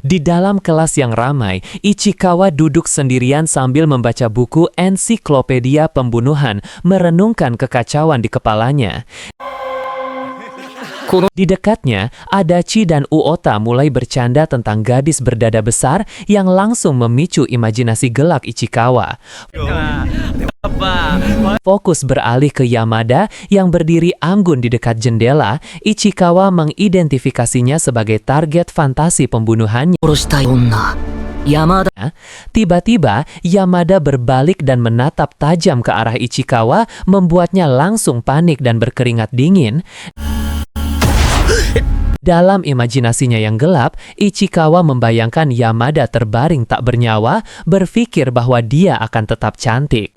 Di dalam kelas yang ramai, Ichikawa duduk sendirian sambil membaca buku ensiklopedia pembunuhan, merenungkan kekacauan di kepalanya. Di dekatnya, Adachi dan Uota mulai bercanda tentang gadis berdada besar yang langsung memicu imajinasi gelap Ichikawa. Fokus beralih ke Yamada yang berdiri anggun di dekat jendela. Ichikawa mengidentifikasinya sebagai target fantasi pembunuhannya. Tiba-tiba, Yamada berbalik dan menatap tajam ke arah Ichikawa, membuatnya langsung panik dan berkeringat dingin. Dalam imajinasinya yang gelap, Ichikawa membayangkan Yamada terbaring tak bernyawa, berpikir bahwa dia akan tetap cantik.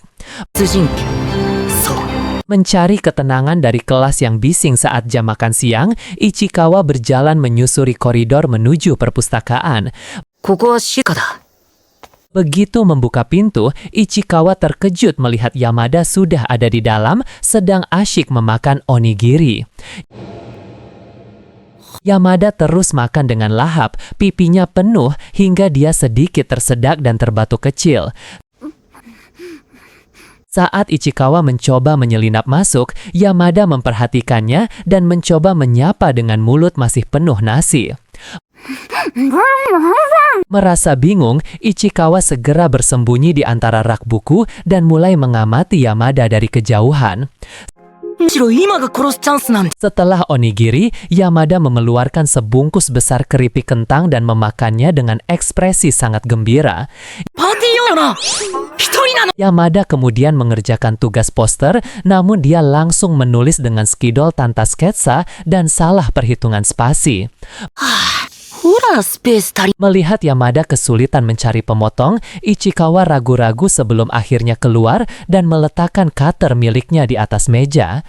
Mencari ketenangan dari kelas yang bising saat jam makan siang, Ichikawa berjalan menyusuri koridor menuju perpustakaan. Begitu membuka pintu, Ichikawa terkejut melihat Yamada sudah ada di dalam, sedang asyik memakan onigiri. Yamada terus makan dengan lahap, pipinya penuh hingga dia sedikit tersedak dan terbatuk kecil. Saat Ichikawa mencoba menyelinap masuk, Yamada memperhatikannya dan mencoba menyapa dengan mulut masih penuh nasi. Merasa bingung, Ichikawa segera bersembunyi di antara rak buku dan mulai mengamati Yamada dari kejauhan. Setelah onigiri, Yamada mengeluarkan sebungkus besar keripik kentang dan memakannya dengan ekspresi sangat gembira. Yamada kemudian mengerjakan tugas poster, namun dia langsung menulis dengan spidol tanpa sketsa dan salah perhitungan spasi. Melihat Yamada kesulitan mencari pemotong, Ichikawa ragu-ragu sebelum akhirnya keluar dan meletakkan cutter miliknya di atas meja.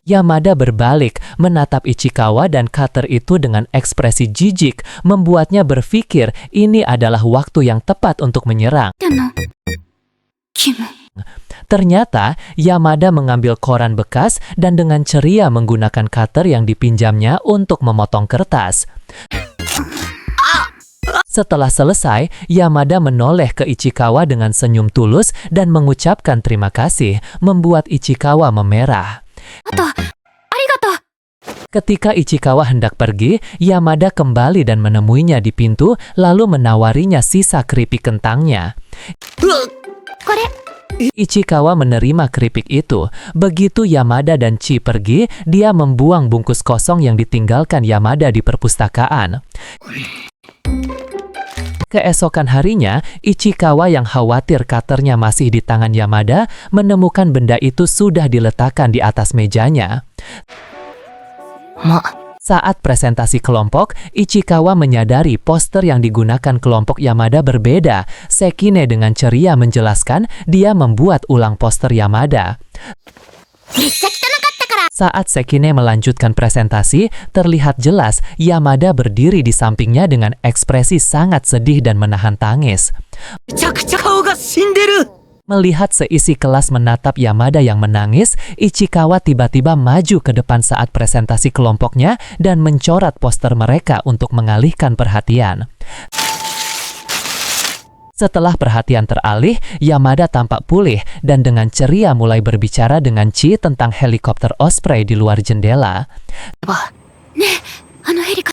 Yamada berbalik, menatap Ichikawa dan cutter itu dengan ekspresi jijik, membuatnya berpikir ini adalah waktu yang tepat untuk menyerang. Ternyata, Yamada mengambil koran bekas dan dengan ceria menggunakan cutter yang dipinjamnya untuk memotong kertas. Setelah selesai, Yamada menoleh ke Ichikawa dengan senyum tulus dan mengucapkan terima kasih, membuat Ichikawa memerah. Ketika Ichikawa hendak pergi, Yamada kembali dan menemuinya di pintu, lalu menawarinya sisa keripik kentangnya. Ichikawa menerima keripik itu. Begitu Yamada dan Chi pergi, dia membuang bungkus kosong yang ditinggalkan Yamada di perpustakaan. Keesokan harinya, Ichikawa yang khawatir cutternya masih di tangan Yamada, menemukan benda itu sudah diletakkan di atas mejanya. Saat presentasi kelompok, Ichikawa menyadari poster yang digunakan kelompok Yamada berbeda. Sekine dengan ceria menjelaskan dia membuat ulang poster Yamada. Saat Sekine melanjutkan presentasi, terlihat jelas Yamada berdiri di sampingnya dengan ekspresi sangat sedih dan menahan tangis. Melihat seisi kelas menatap Yamada yang menangis, Ichikawa tiba-tiba maju ke depan saat presentasi kelompoknya dan mencoret poster mereka untuk mengalihkan perhatian. Setelah perhatian teralih, Yamada tampak pulih dan dengan ceria mulai berbicara dengan Chi tentang helikopter Osprey di luar jendela.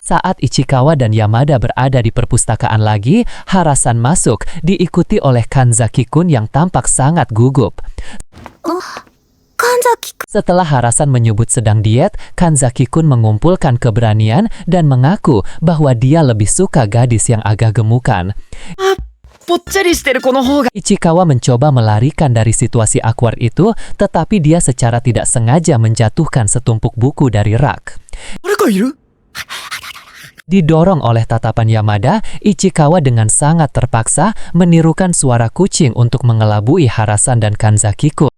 Saat Ichikawa dan Yamada berada di perpustakaan lagi, Harasan masuk, diikuti oleh Kanzaki-kun yang tampak sangat gugup. Setelah Harasan menyebut sedang diet, Kanzaki-kun mengumpulkan keberanian dan mengaku bahwa dia lebih suka gadis yang agak gemukan. Ichikawa mencoba melarikan dari situasi awkward itu, tetapi dia secara tidak sengaja menjatuhkan setumpuk buku dari rak. Didorong oleh tatapan Yamada, Ichikawa dengan sangat terpaksa menirukan suara kucing untuk mengelabui Harasan dan Kanzaki-kun.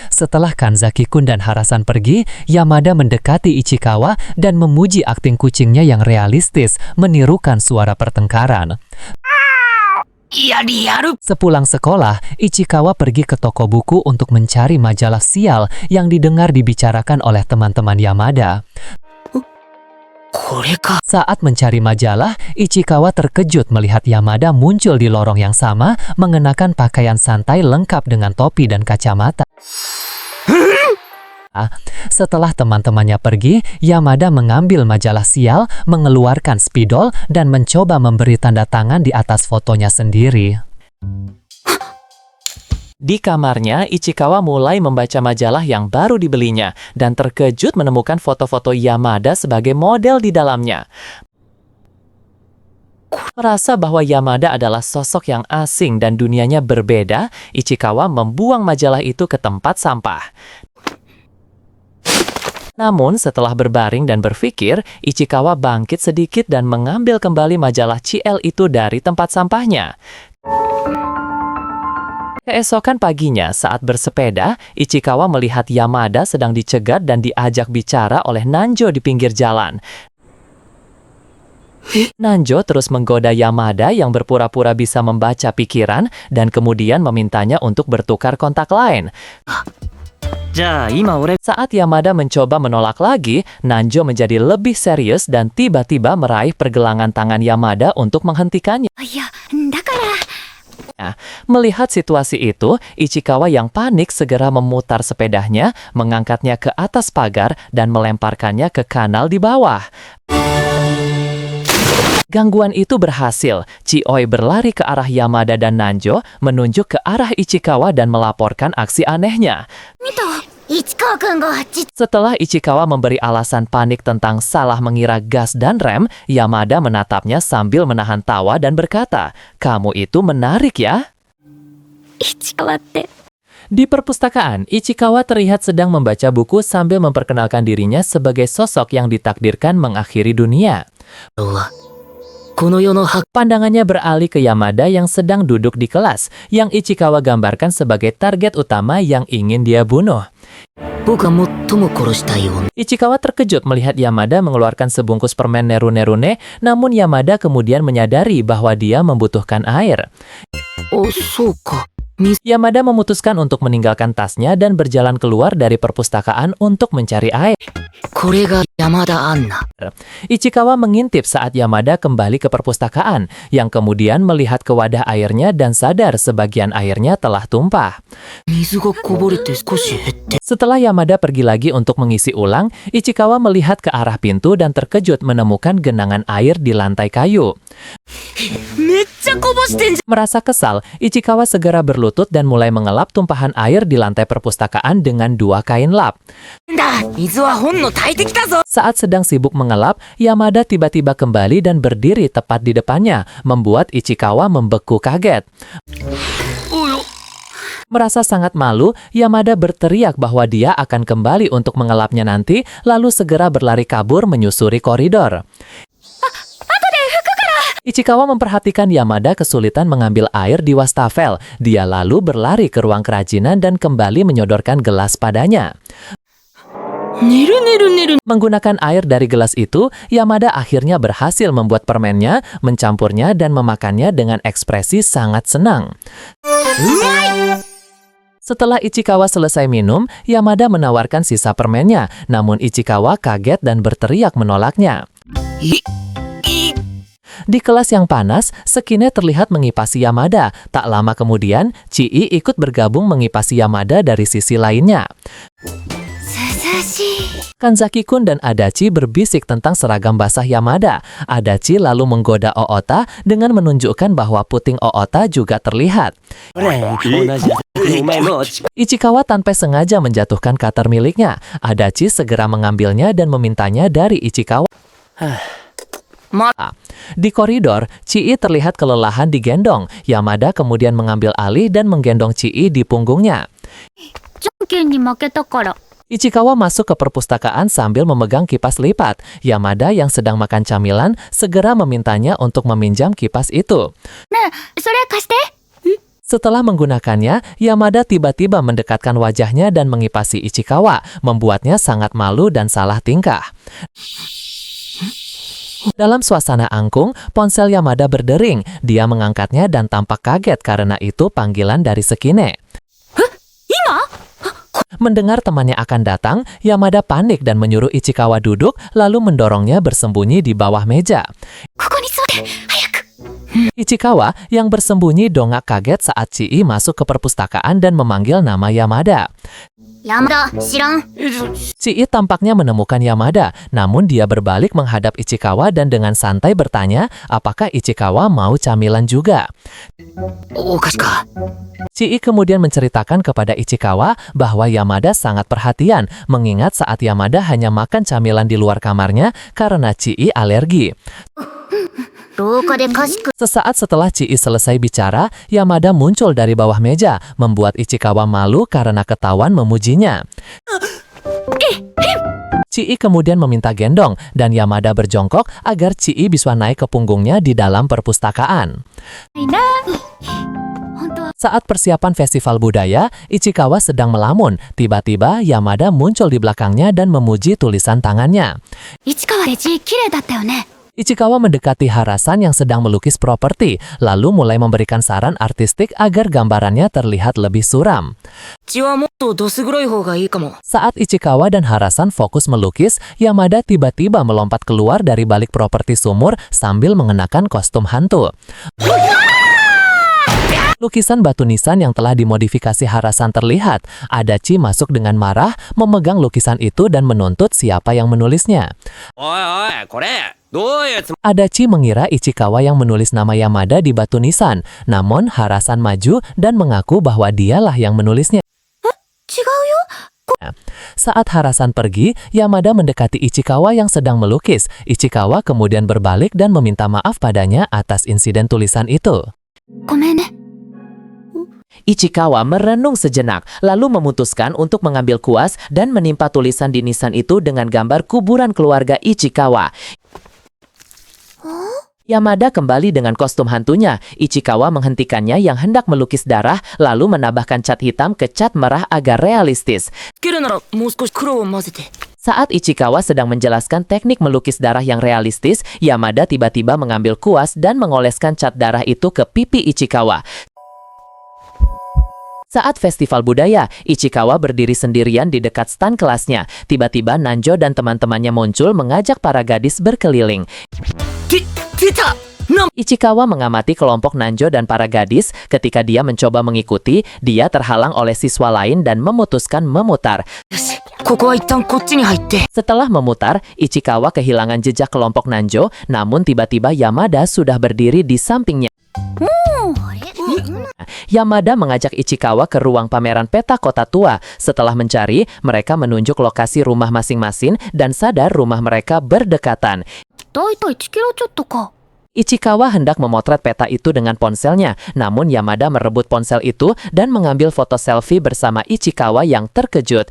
Setelah Kanzaki-kun dan Harasan pergi, Yamada mendekati Ichikawa dan memuji akting kucingnya yang realistis, menirukan suara pertengkaran. Sepulang sekolah, Ichikawa pergi ke toko buku untuk mencari majalah sial yang didengar dibicarakan oleh teman-teman Yamada. Saat mencari majalah, Ichikawa terkejut melihat Yamada muncul di lorong yang sama mengenakan pakaian santai lengkap dengan topi dan kacamata. Setelah teman-temannya pergi, Yamada mengambil majalah sial, mengeluarkan spidol, dan mencoba memberi tanda tangan di atas fotonya sendiri. Di kamarnya, Ichikawa mulai membaca majalah yang baru dibelinya dan terkejut menemukan foto-foto Yamada sebagai model di dalamnya. Merasa bahwa Yamada adalah sosok yang asing dan dunianya berbeda, Ichikawa membuang majalah itu ke tempat sampah. Namun, setelah berbaring dan berpikir, Ichikawa bangkit sedikit dan mengambil kembali majalah CL itu dari tempat sampahnya. Keesokan paginya, saat bersepeda, Ichikawa melihat Yamada sedang dicegat dan diajak bicara oleh Nanjo di pinggir jalan. Nanjo terus menggoda Yamada yang berpura-pura bisa membaca pikiran dan kemudian memintanya untuk bertukar kontak lain. Saat Yamada mencoba menolak lagi, Nanjo menjadi lebih serius dan tiba-tiba meraih pergelangan tangan Yamada untuk menghentikannya. Melihat situasi itu, Ichikawa yang panik segera memutar sepedanya, mengangkatnya ke atas pagar, dan melemparkannya ke kanal di bawah. Gangguan itu berhasil. Chioi berlari ke arah Yamada dan Nanjo, menunjuk ke arah Ichikawa dan melaporkan aksi anehnya. Setelah Ichikawa memberi alasan panik tentang salah mengira gas dan rem, Yamada menatapnya sambil menahan tawa dan berkata, "Kamu itu menarik ya?" Di perpustakaan, Ichikawa terlihat sedang membaca buku sambil memperkenalkan dirinya sebagai sosok yang ditakdirkan mengakhiri dunia. Pandangannya beralih ke Yamada yang sedang duduk di kelas, yang Ichikawa gambarkan sebagai target utama yang ingin dia bunuh. Ichikawa terkejut melihat Yamada mengeluarkan sebungkus permen Neru-Nerune, namun Yamada kemudian menyadari bahwa dia membutuhkan air. Yamada memutuskan untuk meninggalkan tasnya dan berjalan keluar dari perpustakaan untuk mencari air. Ichikawa mengintip saat Yamada kembali ke perpustakaan, yang kemudian melihat ke wadah airnya dan sadar sebagian airnya telah tumpah. Setelah Yamada pergi lagi untuk mengisi ulang, Ichikawa melihat ke arah pintu dan terkejut menemukan genangan air di lantai kayu. Merasa kesal, Ichikawa segera berlutut dan mulai mengelap tumpahan air di lantai perpustakaan dengan 2 kain lap. Saat sedang sibuk mengelap, Yamada tiba-tiba kembali dan berdiri tepat di depannya, membuat Ichikawa membeku kaget. Merasa sangat malu, Yamada berteriak bahwa dia akan kembali untuk mengelapnya nanti, lalu segera berlari kabur menyusuri koridor. Ichikawa memperhatikan Yamada kesulitan mengambil air di wastafel. Dia lalu berlari ke ruang kerajinan dan kembali menyodorkan gelas padanya. Menggunakan air dari gelas itu, Yamada akhirnya berhasil membuat permennya, mencampurnya, dan memakannya dengan ekspresi sangat senang. Setelah Ichikawa selesai minum, Yamada menawarkan sisa permennya, namun Ichikawa kaget dan berteriak menolaknya. Di kelas yang panas, Sekine terlihat mengipasi Yamada. Tak lama kemudian, Chii ikut bergabung mengipasi Yamada dari sisi lainnya. Kanzaki-kun dan Adachi berbisik tentang seragam basah Yamada. Adachi lalu menggoda Oota dengan menunjukkan bahwa puting Oota juga terlihat. Ichikawa tanpa sengaja menjatuhkan cutter miliknya. Adachi segera mengambilnya dan memintanya dari Ichikawa. Di koridor, Chii terlihat kelelahan digendong. Yamada kemudian mengambil alih dan menggendong Chii di punggungnya. Ichikawa masuk ke perpustakaan sambil memegang kipas lipat. Yamada yang sedang makan camilan segera memintanya untuk meminjam kipas itu. Setelah menggunakannya, Yamada tiba-tiba mendekatkan wajahnya dan mengipasi Ichikawa, membuatnya sangat malu dan salah tingkah. Dalam suasana angkung, ponsel Yamada berdering. Dia mengangkatnya dan tampak kaget karena itu panggilan dari Sekine. Mendengar temannya akan datang, Yamada panik dan menyuruh Ichikawa duduk, lalu mendorongnya bersembunyi di bawah meja. Ichikawa yang bersembunyi dongak kaget saat Chii masuk ke perpustakaan dan memanggil nama Yamada. Yamada, shirang. Chii tampaknya menemukan Yamada, namun dia berbalik menghadap Ichikawa dan dengan santai bertanya apakah Ichikawa mau camilan juga. Chii kemudian menceritakan kepada Ichikawa bahwa Yamada sangat perhatian, mengingat saat Yamada hanya makan camilan di luar kamarnya karena Chii alergi. Sesaat setelah Chii selesai bicara, Yamada muncul dari bawah meja, membuat Ichikawa malu karena ketahuan memujinya. Chii kemudian meminta gendong, dan Yamada berjongkok agar Chii bisa naik ke punggungnya di dalam perpustakaan. Saat persiapan festival budaya, Ichikawa sedang melamun. Tiba-tiba Yamada muncul di belakangnya dan memuji tulisan tangannya. Ichikawa mendekati Harasan yang sedang melukis properti, lalu mulai memberikan saran artistik agar gambarannya terlihat lebih suram. Saat Ichikawa dan Harasan fokus melukis, Yamada tiba-tiba melompat keluar dari balik properti sumur sambil mengenakan kostum hantu. Lukisan batu nisan yang telah dimodifikasi Harasan terlihat. Adachi masuk dengan marah, memegang lukisan itu dan menuntut siapa yang menulisnya. Adachi mengira Ichikawa yang menulis nama Yamada di batu nisan, namun Harasan maju dan mengaku bahwa dialah yang menulisnya. Saat Harasan pergi, Yamada mendekati Ichikawa yang sedang melukis. Ichikawa kemudian berbalik dan meminta maaf padanya atas insiden tulisan itu. Ichikawa merenung sejenak, lalu memutuskan untuk mengambil kuas dan menimpa tulisan di nisan itu dengan gambar kuburan keluarga Ichikawa. Yamada kembali dengan kostum hantunya. Ichikawa menghentikannya yang hendak melukis darah, lalu menambahkan cat hitam ke cat merah agar realistis. Saat Ichikawa sedang menjelaskan teknik melukis darah yang realistis, Yamada tiba-tiba mengambil kuas dan mengoleskan cat darah itu ke pipi Ichikawa. Saat festival budaya, Ichikawa berdiri sendirian di dekat stan kelasnya. Tiba-tiba Nanjo dan teman-temannya muncul mengajak para gadis berkeliling. Ichikawa mengamati kelompok Nanjo dan para gadis. Ketika dia mencoba mengikuti, dia terhalang oleh siswa lain dan memutuskan memutar. Setelah memutar, Ichikawa kehilangan jejak kelompok Nanjo, namun tiba-tiba Yamada sudah berdiri di sampingnya. Yamada mengajak Ichikawa ke ruang pameran peta kota tua. Setelah mencari, mereka menunjuk lokasi rumah masing-masing dan sadar rumah mereka berdekatan. Ichikawa hendak memotret peta itu dengan ponselnya, namun Yamada merebut ponsel itu dan mengambil foto selfie bersama Ichikawa yang terkejut.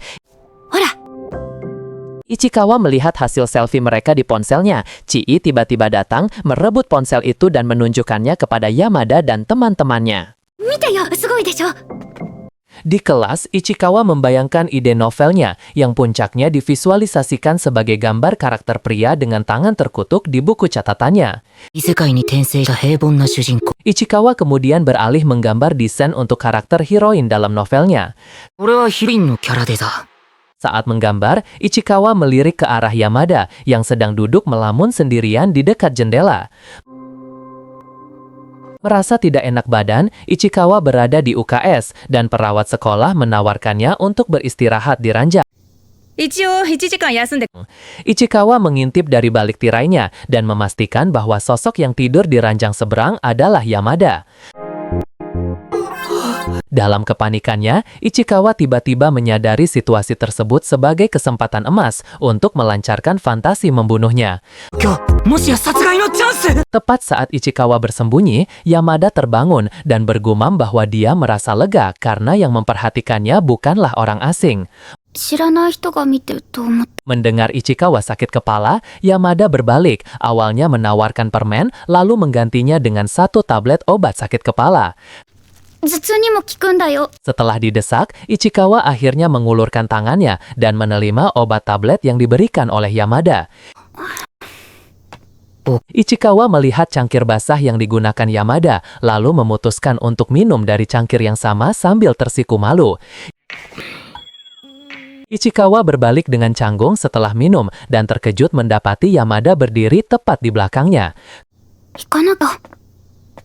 Ichikawa melihat hasil selfie mereka di ponselnya. Chii tiba-tiba datang, merebut ponsel itu dan menunjukkannya kepada Yamada dan teman-temannya. Di kelas, Ichikawa membayangkan ide novelnya, yang puncaknya divisualisasikan sebagai gambar karakter pria dengan tangan terkutuk di buku catatannya. Ichikawa kemudian beralih menggambar desain untuk karakter heroin dalam novelnya. Saat menggambar, Ichikawa melirik ke arah Yamada yang sedang duduk melamun sendirian di dekat jendela. Merasa tidak enak badan, Ichikawa berada di UKS dan perawat sekolah menawarkannya untuk beristirahat di ranjang. Ichikawa mengintip dari balik tirainya dan memastikan bahwa sosok yang tidur di ranjang seberang adalah Yamada. Dalam kepanikannya, Ichikawa tiba-tiba menyadari situasi tersebut sebagai kesempatan emas untuk melancarkan fantasi membunuhnya. Tepat saat Ichikawa bersembunyi, Yamada terbangun dan bergumam bahwa dia merasa lega karena yang memperhatikannya bukanlah orang asing. Mendengar Ichikawa sakit kepala, Yamada berbalik, awalnya menawarkan permen, lalu menggantinya dengan 1 tablet obat sakit kepala. Setelah didesak, Ichikawa akhirnya mengulurkan tangannya dan menerima obat tablet yang diberikan oleh Yamada. Ichikawa melihat cangkir basah yang digunakan Yamada, lalu memutuskan untuk minum dari cangkir yang sama sambil tersiku malu. Ichikawa berbalik dengan canggung setelah minum dan terkejut mendapati Yamada berdiri tepat di belakangnya. 行かなきゃ。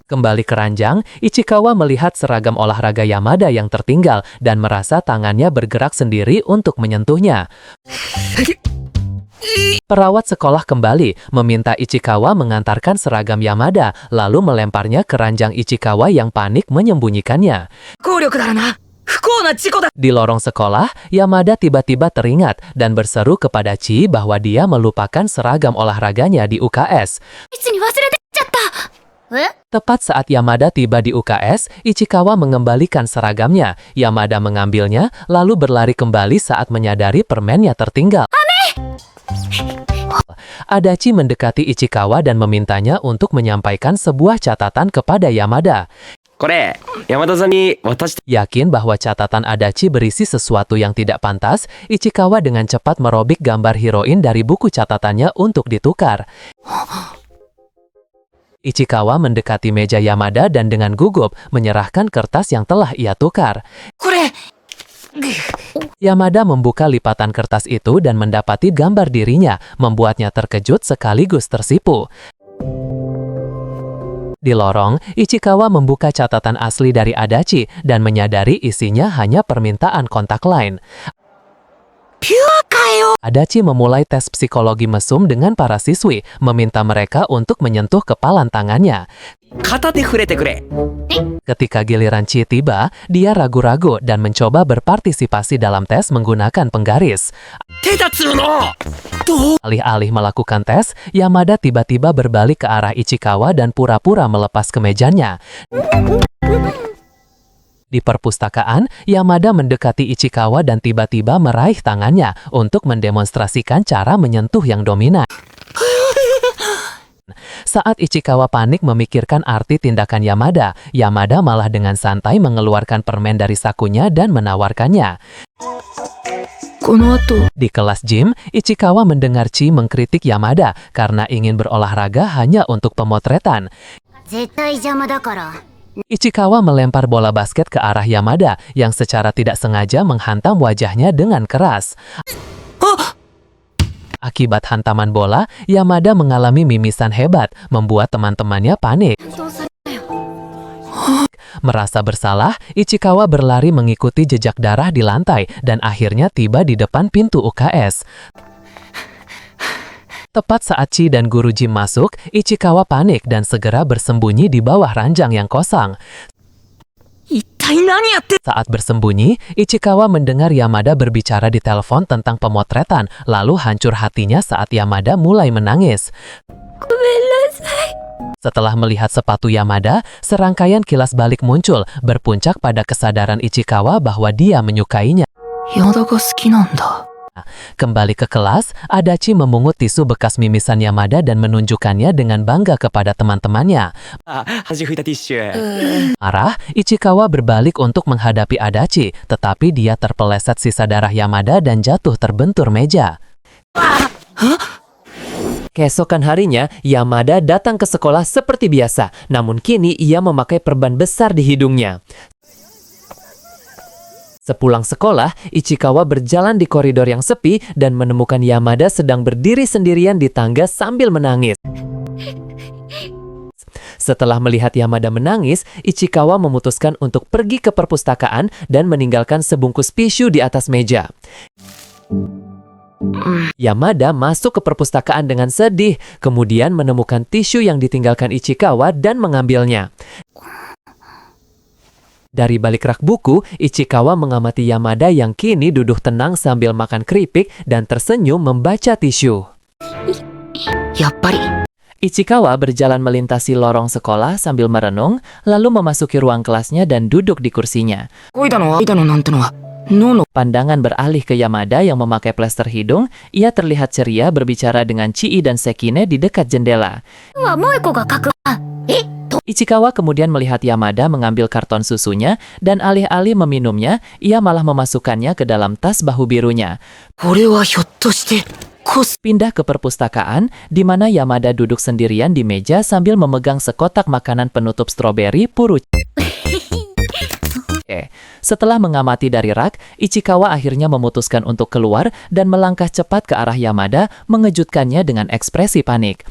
Kembali ke ranjang, Ichikawa melihat seragam olahraga Yamada yang tertinggal dan merasa tangannya bergerak sendiri untuk menyentuhnya. Perawat sekolah kembali meminta Ichikawa mengantarkan seragam Yamada, lalu melemparnya ke ranjang Ichikawa yang panik menyembunyikannya. Di lorong sekolah, Yamada tiba-tiba teringat dan berseru kepada Chi bahwa dia melupakan seragam olahraganya di UKS. いつに忘れてっちゃった。え？ Tepat saat Yamada tiba di UKS, Ichikawa mengembalikan seragamnya. Yamada mengambilnya, lalu berlari kembali saat menyadari permennya tertinggal. Adachi mendekati Ichikawa dan memintanya untuk menyampaikan sebuah catatan kepada Yamada. これ、山田さんに渡して。 Yakin bahwa catatan Adachi berisi sesuatu yang tidak pantas, Ichikawa dengan cepat merobek gambar heroin dari buku catatannya untuk ditukar. Ichikawa mendekati meja Yamada dan dengan gugup menyerahkan kertas yang telah ia tukar. これ。 Yamada membuka lipatan kertas itu dan mendapati gambar dirinya, membuatnya terkejut sekaligus tersipu. Di lorong, Ichikawa membuka catatan asli dari Adachi dan menyadari isinya hanya permintaan kontak lain. Adachi memulai tes psikologi mesum dengan para siswi, meminta mereka untuk menyentuh kepalan tangannya. 片手触れてくれ。 Ketika giliran Chi tiba, dia ragu-ragu dan mencoba berpartisipasi dalam tes menggunakan penggaris. 手立つの。どう？ Alih-alih melakukan tes, Yamada tiba-tiba berbalik ke arah Ichikawa dan pura-pura melepas kemejanya. Di perpustakaan, Yamada mendekati Ichikawa dan tiba-tiba meraih tangannya untuk mendemonstrasikan cara menyentuh yang dominan. Saat Ichikawa panik memikirkan arti tindakan Yamada, Yamada malah dengan santai mengeluarkan permen dari sakunya dan menawarkannya. Di kelas gym, Ichikawa mendengar Chi mengkritik Yamada karena ingin berolahraga hanya untuk pemotretan. 絶対邪魔だから。 Ichikawa melempar bola basket ke arah Yamada yang secara tidak sengaja menghantam wajahnya dengan keras. Akibat hantaman bola, Yamada mengalami mimisan hebat, membuat teman-temannya panik. Merasa bersalah, Ichikawa berlari mengikuti jejak darah di lantai dan akhirnya tiba di depan pintu UKS. Tepat saat Chi dan guru Jim masuk, Ichikawa panik dan segera bersembunyi di bawah ranjang yang kosong. Saat bersembunyi, Ichikawa mendengar Yamada berbicara di telepon tentang pemotretan, lalu hancur hatinya saat Yamada mulai menangis. Setelah melihat sepatu Yamada, serangkaian kilas balik muncul, berpuncak pada kesadaran Ichikawa bahwa dia menyukainya. Kembali ke kelas, Adachi memungut tisu bekas mimisan Yamada dan menunjukkannya dengan bangga kepada teman-temannya. あ、端拭いたティッシュ。 Marah, Ichikawa berbalik untuk menghadapi Adachi, tetapi dia terpeleset sisa darah Yamada dan jatuh terbentur meja. Keesokan harinya, Yamada datang ke sekolah seperti biasa, namun kini ia memakai perban besar di hidungnya. Sepulang sekolah, Ichikawa berjalan di koridor yang sepi dan menemukan Yamada sedang berdiri sendirian di tangga sambil menangis. Setelah melihat Yamada menangis, Ichikawa memutuskan untuk pergi ke perpustakaan dan meninggalkan sebungkus tisu di atas meja. Yamada masuk ke perpustakaan dengan sedih, kemudian menemukan tisu yang ditinggalkan Ichikawa dan mengambilnya. Dari balik rak buku, Ichikawa mengamati Yamada yang kini duduk tenang sambil makan keripik dan tersenyum membaca tisu. Ichikawa berjalan melintasi lorong sekolah sambil merenung, lalu memasuki ruang kelasnya dan duduk di kursinya. Pandangan beralih ke Yamada yang memakai plester hidung. Ia terlihat ceria berbicara dengan Chii dan Sekine di dekat jendela. Ichikawa kemudian melihat Yamada mengambil karton susunya dan alih-alih meminumnya, ia malah memasukkannya ke dalam tas bahu birunya. Pindah ke perpustakaan, di mana Yamada duduk sendirian di meja sambil memegang sekotak makanan penutup stroberi puru. Setelah mengamati dari rak, Ichikawa akhirnya memutuskan untuk keluar dan melangkah cepat ke arah Yamada, mengejutkannya dengan ekspresi panik.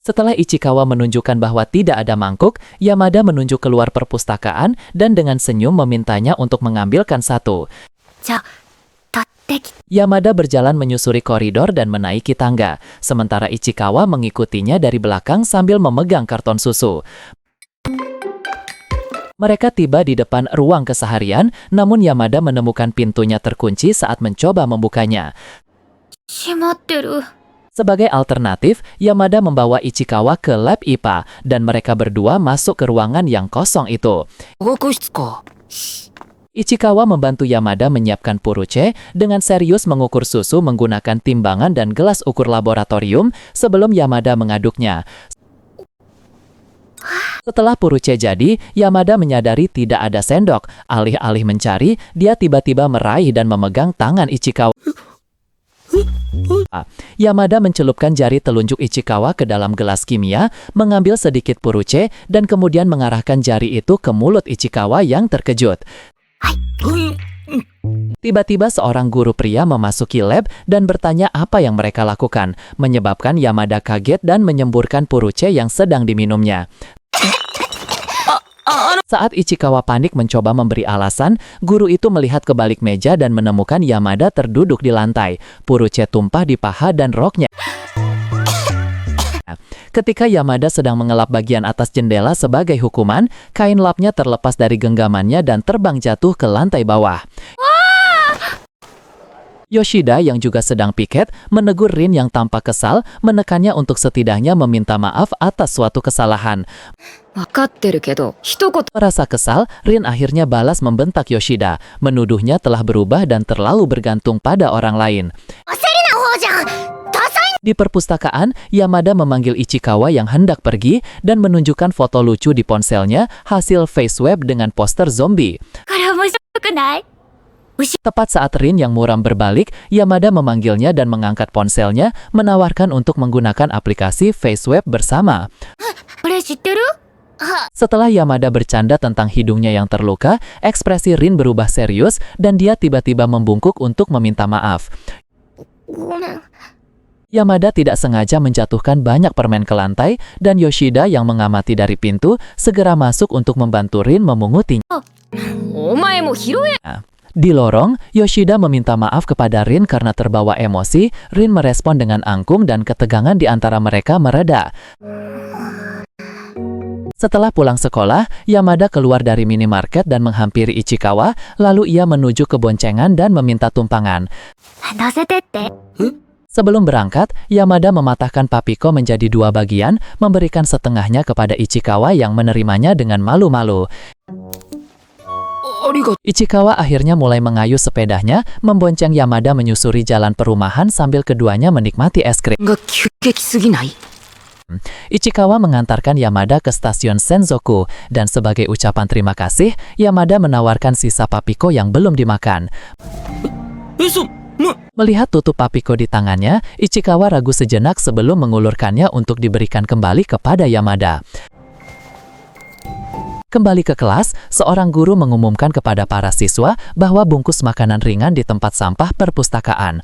Setelah Ichikawa menunjukkan bahwa tidak ada mangkuk, Yamada menunjuk keluar perpustakaan dan dengan senyum memintanya untuk mengambilkan satu. じゃ、取ってき Yamada berjalan menyusuri koridor dan menaiki tangga, sementara Ichikawa mengikutinya dari belakang sambil memegang karton susu. Mereka tiba di depan ruang keseharian, namun Yamada menemukan pintunya terkunci saat mencoba membukanya. 閉まってる。 Sebagai alternatif, Yamada membawa Ichikawa ke lab IPA dan mereka berdua masuk ke ruangan yang kosong itu. 保護室か。 Ichikawa membantu Yamada menyiapkan puruce dengan serius mengukur susu menggunakan timbangan dan gelas ukur laboratorium sebelum Yamada mengaduknya. Setelah puruce jadi, Yamada menyadari tidak ada sendok. Alih-alih mencari, dia tiba-tiba meraih dan memegang tangan Ichikawa. Yamada mencelupkan jari telunjuk Ichikawa ke dalam gelas kimia, mengambil sedikit puruce, dan kemudian mengarahkan jari itu ke mulut Ichikawa yang terkejut. Tiba-tiba seorang guru pria memasuki lab dan bertanya apa yang mereka lakukan, menyebabkan Yamada kaget dan menyemburkan puruce yang sedang diminumnya. Saat Ichikawa panik mencoba memberi alasan, guru itu melihat ke balik meja dan menemukan Yamada terduduk di lantai. Puruce tumpah di paha dan roknya. Ketika Yamada sedang mengelap bagian atas jendela sebagai hukuman, kain lapnya terlepas dari genggamannya dan terbang jatuh ke lantai bawah. Yoshida yang juga sedang piket menegur Rin yang tampak kesal, menekannya untuk setidaknya meminta maaf atas suatu kesalahan. わかってるけど、一言。 Merasa kesal, Rin akhirnya balas membentak Yoshida, menuduhnya telah berubah dan terlalu bergantung pada orang lain. 焦りな方じゃん。ダサい。 Di perpustakaan, Yamada memanggil Ichikawa yang hendak pergi dan menunjukkan foto lucu di ponselnya hasil face web dengan poster zombie. これ面白くない？ Tepat saat Rin yang muram berbalik, Yamada memanggilnya dan mengangkat ponselnya, menawarkan untuk menggunakan aplikasi face web bersama. これ知ってる？ Setelah Yamada bercanda tentang hidungnya yang terluka, ekspresi Rin berubah serius dan dia tiba-tiba membungkuk untuk meminta maaf. ごめん。 Yamada tidak sengaja menjatuhkan banyak permen ke lantai dan Yoshida yang mengamati dari pintu segera masuk untuk membantu Rin memungutinya. お前も拾え。 Di lorong, Yoshida meminta maaf kepada Rin karena terbawa emosi. Rin merespon dengan angkung dan ketegangan di antara mereka mereda. Setelah pulang sekolah, Yamada keluar dari minimarket dan menghampiri Ichikawa, lalu ia menuju ke boncengan dan meminta tumpangan. 乗せてって。 Sebelum berangkat, Yamada mematahkan papiko menjadi dua bagian, memberikan setengahnya kepada Ichikawa yang menerimanya dengan malu-malu. Ichikawa akhirnya mulai mengayuh sepedanya, membonceng Yamada menyusuri jalan perumahan sambil keduanya menikmati es krim. が急激すぎない？ Ichikawa mengantarkan Yamada ke stasiun Senzoku, dan sebagai ucapan terima kasih, Yamada menawarkan sisa papiko yang belum dimakan. Melihat tutup papiko di tangannya, Ichikawa ragu sejenak sebelum mengulurkannya untuk diberikan kembali kepada Yamada. Kembali ke kelas, seorang guru mengumumkan kepada para siswa bahwa bungkus makanan ringan di tempat sampah perpustakaan.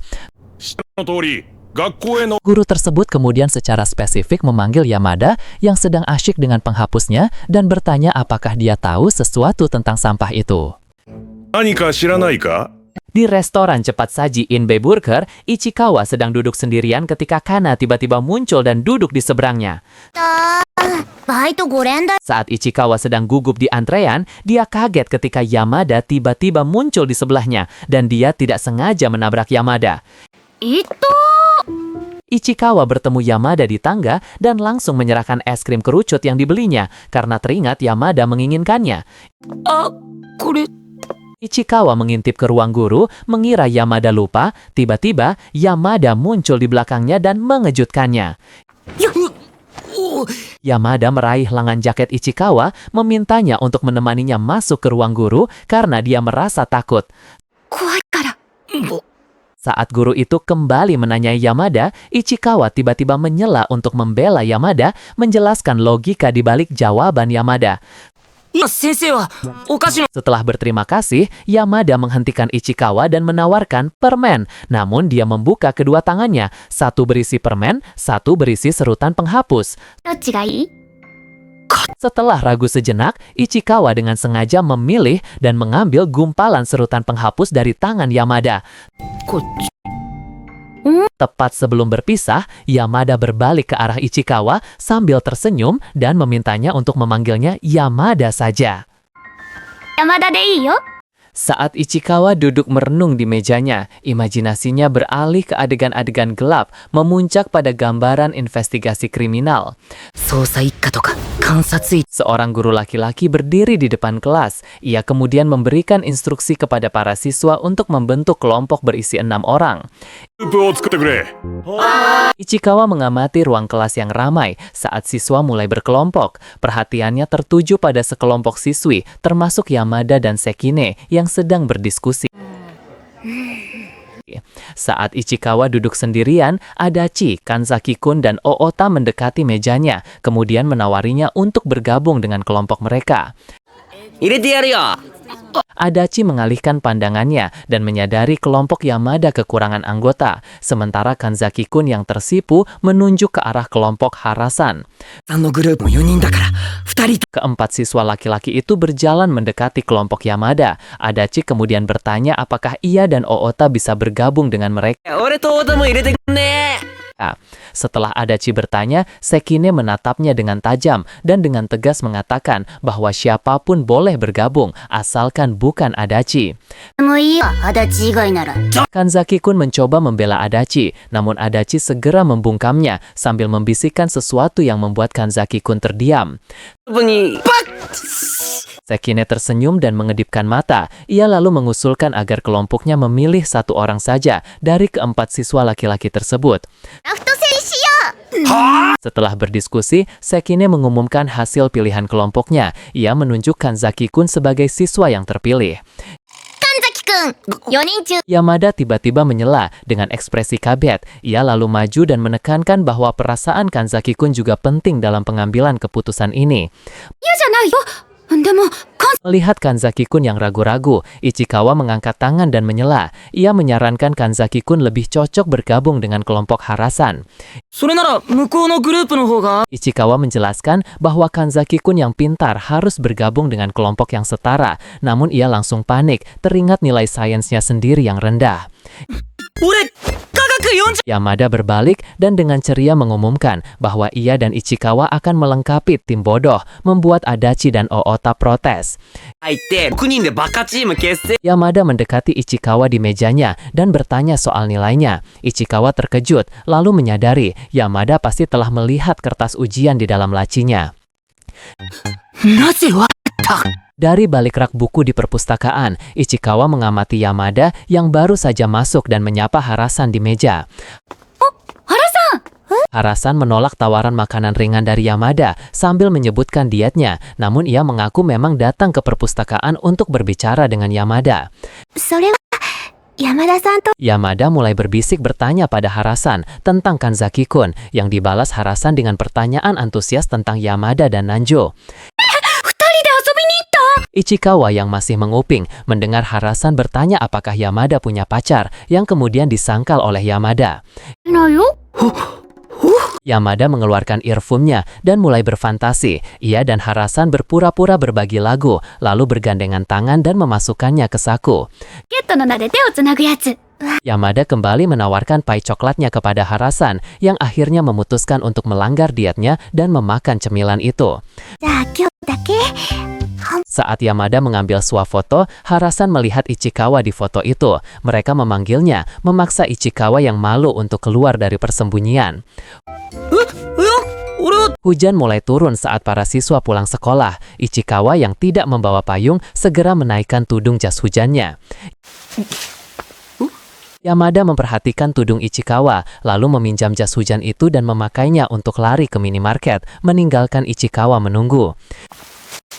Guru tersebut kemudian secara spesifik memanggil Yamada yang sedang asyik dengan penghapusnya dan bertanya apakah dia tahu sesuatu tentang sampah itu. Di restoran cepat saji Inbe Burger, Ichikawa sedang duduk sendirian ketika Kana tiba-tiba muncul dan duduk di seberangnya. バイト5連だ。 Saat Ichikawa sedang gugup di antrean, dia kaget ketika Yamada tiba-tiba muncul di sebelahnya dan dia tidak sengaja menabrak Yamada. いっと。 Ichikawa bertemu Yamada di tangga dan langsung menyerahkan es krim kerucut yang dibelinya karena teringat Yamada menginginkannya. あ、これ。 Ichikawa mengintip ke ruang guru, mengira Yamada lupa. Tiba-tiba, Yamada muncul di belakangnya dan mengejutkannya. Yamada meraih lengan jaket Ichikawa, memintanya untuk menemaninya masuk ke ruang guru karena dia merasa takut. 怖いから。 Saat guru itu kembali menanyai Yamada, Ichikawa tiba-tiba menyela untuk membela Yamada, menjelaskan logika di balik jawaban Yamada. 先生はお菓子の Setelah berterima kasih, Yamada menghentikan Ichikawa dan menawarkan permen. Namun dia membuka kedua tangannya, satu berisi permen, satu berisi serutan penghapus. どっちがいい？ Setelah ragu sejenak, Ichikawa dengan sengaja memilih dan mengambil gumpalan serutan penghapus dari tangan Yamada. こっち。 Tepat sebelum berpisah, Yamada berbalik ke arah Ichikawa sambil tersenyum dan memintanya untuk memanggilnya Yamada saja. 山田でいいよ。 Saat Ichikawa duduk merenung di mejanya, imajinasinya beralih ke adegan-adegan gelap, memuncak pada gambaran investigasi kriminal. 捜査一課とか観察医。 Seorang guru laki-laki berdiri di depan kelas. Ia kemudian memberikan instruksi kepada para siswa untuk membentuk kelompok berisi 6 orang. グループを作ってくれ。 Ichikawa mengamati ruang kelas yang ramai saat siswa mulai berkelompok. Perhatiannya tertuju pada sekelompok siswi, termasuk Yamada dan Sekine yang sedang berdiskusi. Saat Ichikawa duduk sendirian, Adachi, Kanzaki-kun, dan Oota mendekati mejanya, kemudian menawarinya untuk bergabung dengan kelompok mereka. 入れてやるよ。 Adachi mengalihkan pandangannya dan menyadari kelompok Yamada kekurangan anggota, sementara Kanzaki-kun yang tersipu menunjuk ke arah kelompok Harasan. さんのグループも4人だから2人と。 Keempat siswa laki-laki itu berjalan mendekati kelompok Yamada. Adachi kemudian bertanya apakah ia dan Oota bisa bergabung dengan mereka. 俺と太田も入れてくんね。 Setelah Adachi bertanya, Sekine menatapnya dengan tajam dan dengan tegas mengatakan bahwa siapapun boleh bergabung, asalkan bukan Adachi. もういいよ。足立以外なら。 Kanzaki-kun mencoba membela Adachi, namun Adachi segera membungkamnya sambil membisikkan sesuatu yang membuat Kanzaki-kun terdiam. にバッ。 Sekine tersenyum dan mengedipkan mata. Ia lalu mengusulkan agar kelompoknya memilih satu orang saja dari keempat siswa laki-laki tersebut. ラフト戦しよう。 Setelah berdiskusi, Sekine mengumumkan hasil pilihan kelompoknya. Ia menunjuk Kanzaki-kun sebagai siswa yang terpilih. 神崎くん、4人中。 Yamada tiba-tiba menyela dengan ekspresi kaget. Ia lalu maju dan menekankan bahwa perasaan Kanzaki-kun juga penting dalam pengambilan keputusan ini. 嫌じゃないよ。でも、Melihat Kanzaki-kun yang ragu-ragu, Ichikawa mengangkat tangan dan menyela. Ia menyarankan Kanzaki-kun lebih cocok bergabung dengan kelompok Harasan. それなら向こうのグループの方が。 Ichikawa menjelaskan bahwa Kanzaki-kun yang pintar harus bergabung dengan kelompok yang setara. Namun ia langsung panik, teringat nilai sainsnya sendiri yang rendah. 俺科学40。 Yamada berbalik dan dengan ceria mengumumkan bahwa ia dan Ichikawa akan melengkapi tim bodoh, membuat Adachi dan Oota protes. 入って6人でバカチーム結成。 Yamada mendekati Ichikawa di mejanya dan bertanya soal nilainya. Ichikawa terkejut, lalu menyadari Yamada pasti telah melihat kertas ujian di dalam lacinya. なぜわかった。 Dari balik rak buku di perpustakaan, Ichikawa mengamati Yamada yang baru saja masuk dan menyapa Harasan di meja. Harasan menolak tawaran makanan ringan dari Yamada sambil menyebutkan dietnya, namun ia mengaku memang datang ke perpustakaan untuk berbicara dengan Yamada. それは、山田さんと。 Yamada mulai berbisik bertanya pada Harasan tentang Kanzaki-kun, yang dibalas Harasan dengan pertanyaan antusias tentang Yamada dan Nanjo. 二人で遊びに行った。 Ichikawa yang masih menguping mendengar Harasan bertanya apakah Yamada punya pacar, yang kemudian disangkal oleh Yamada. ないよ。 Yamada mengeluarkan earphone-nya dan mulai berfantasi. Ia dan Harasan berpura-pura berbagi lagu, lalu bergandengan tangan dan memasukkannya ke saku. ゲットの名で手をつなぐやつ。 Yamada kembali menawarkan pai coklatnya kepada Harasan, yang akhirnya memutuskan untuk melanggar dietnya dan memakan cemilan itu. じゃあ今日だけ。 Saat Yamada mengambil swafoto, Harasan melihat Ichikawa di foto itu. Mereka memanggilnya, memaksa Ichikawa yang malu untuk keluar dari persembunyian. Hujan mulai turun saat para siswa pulang sekolah. Ichikawa yang tidak membawa payung segera menaikkan tudung jas hujannya. Yamada memperhatikan tudung Ichikawa, lalu meminjam jas hujan itu dan memakainya untuk lari ke minimarket, meninggalkan Ichikawa menunggu.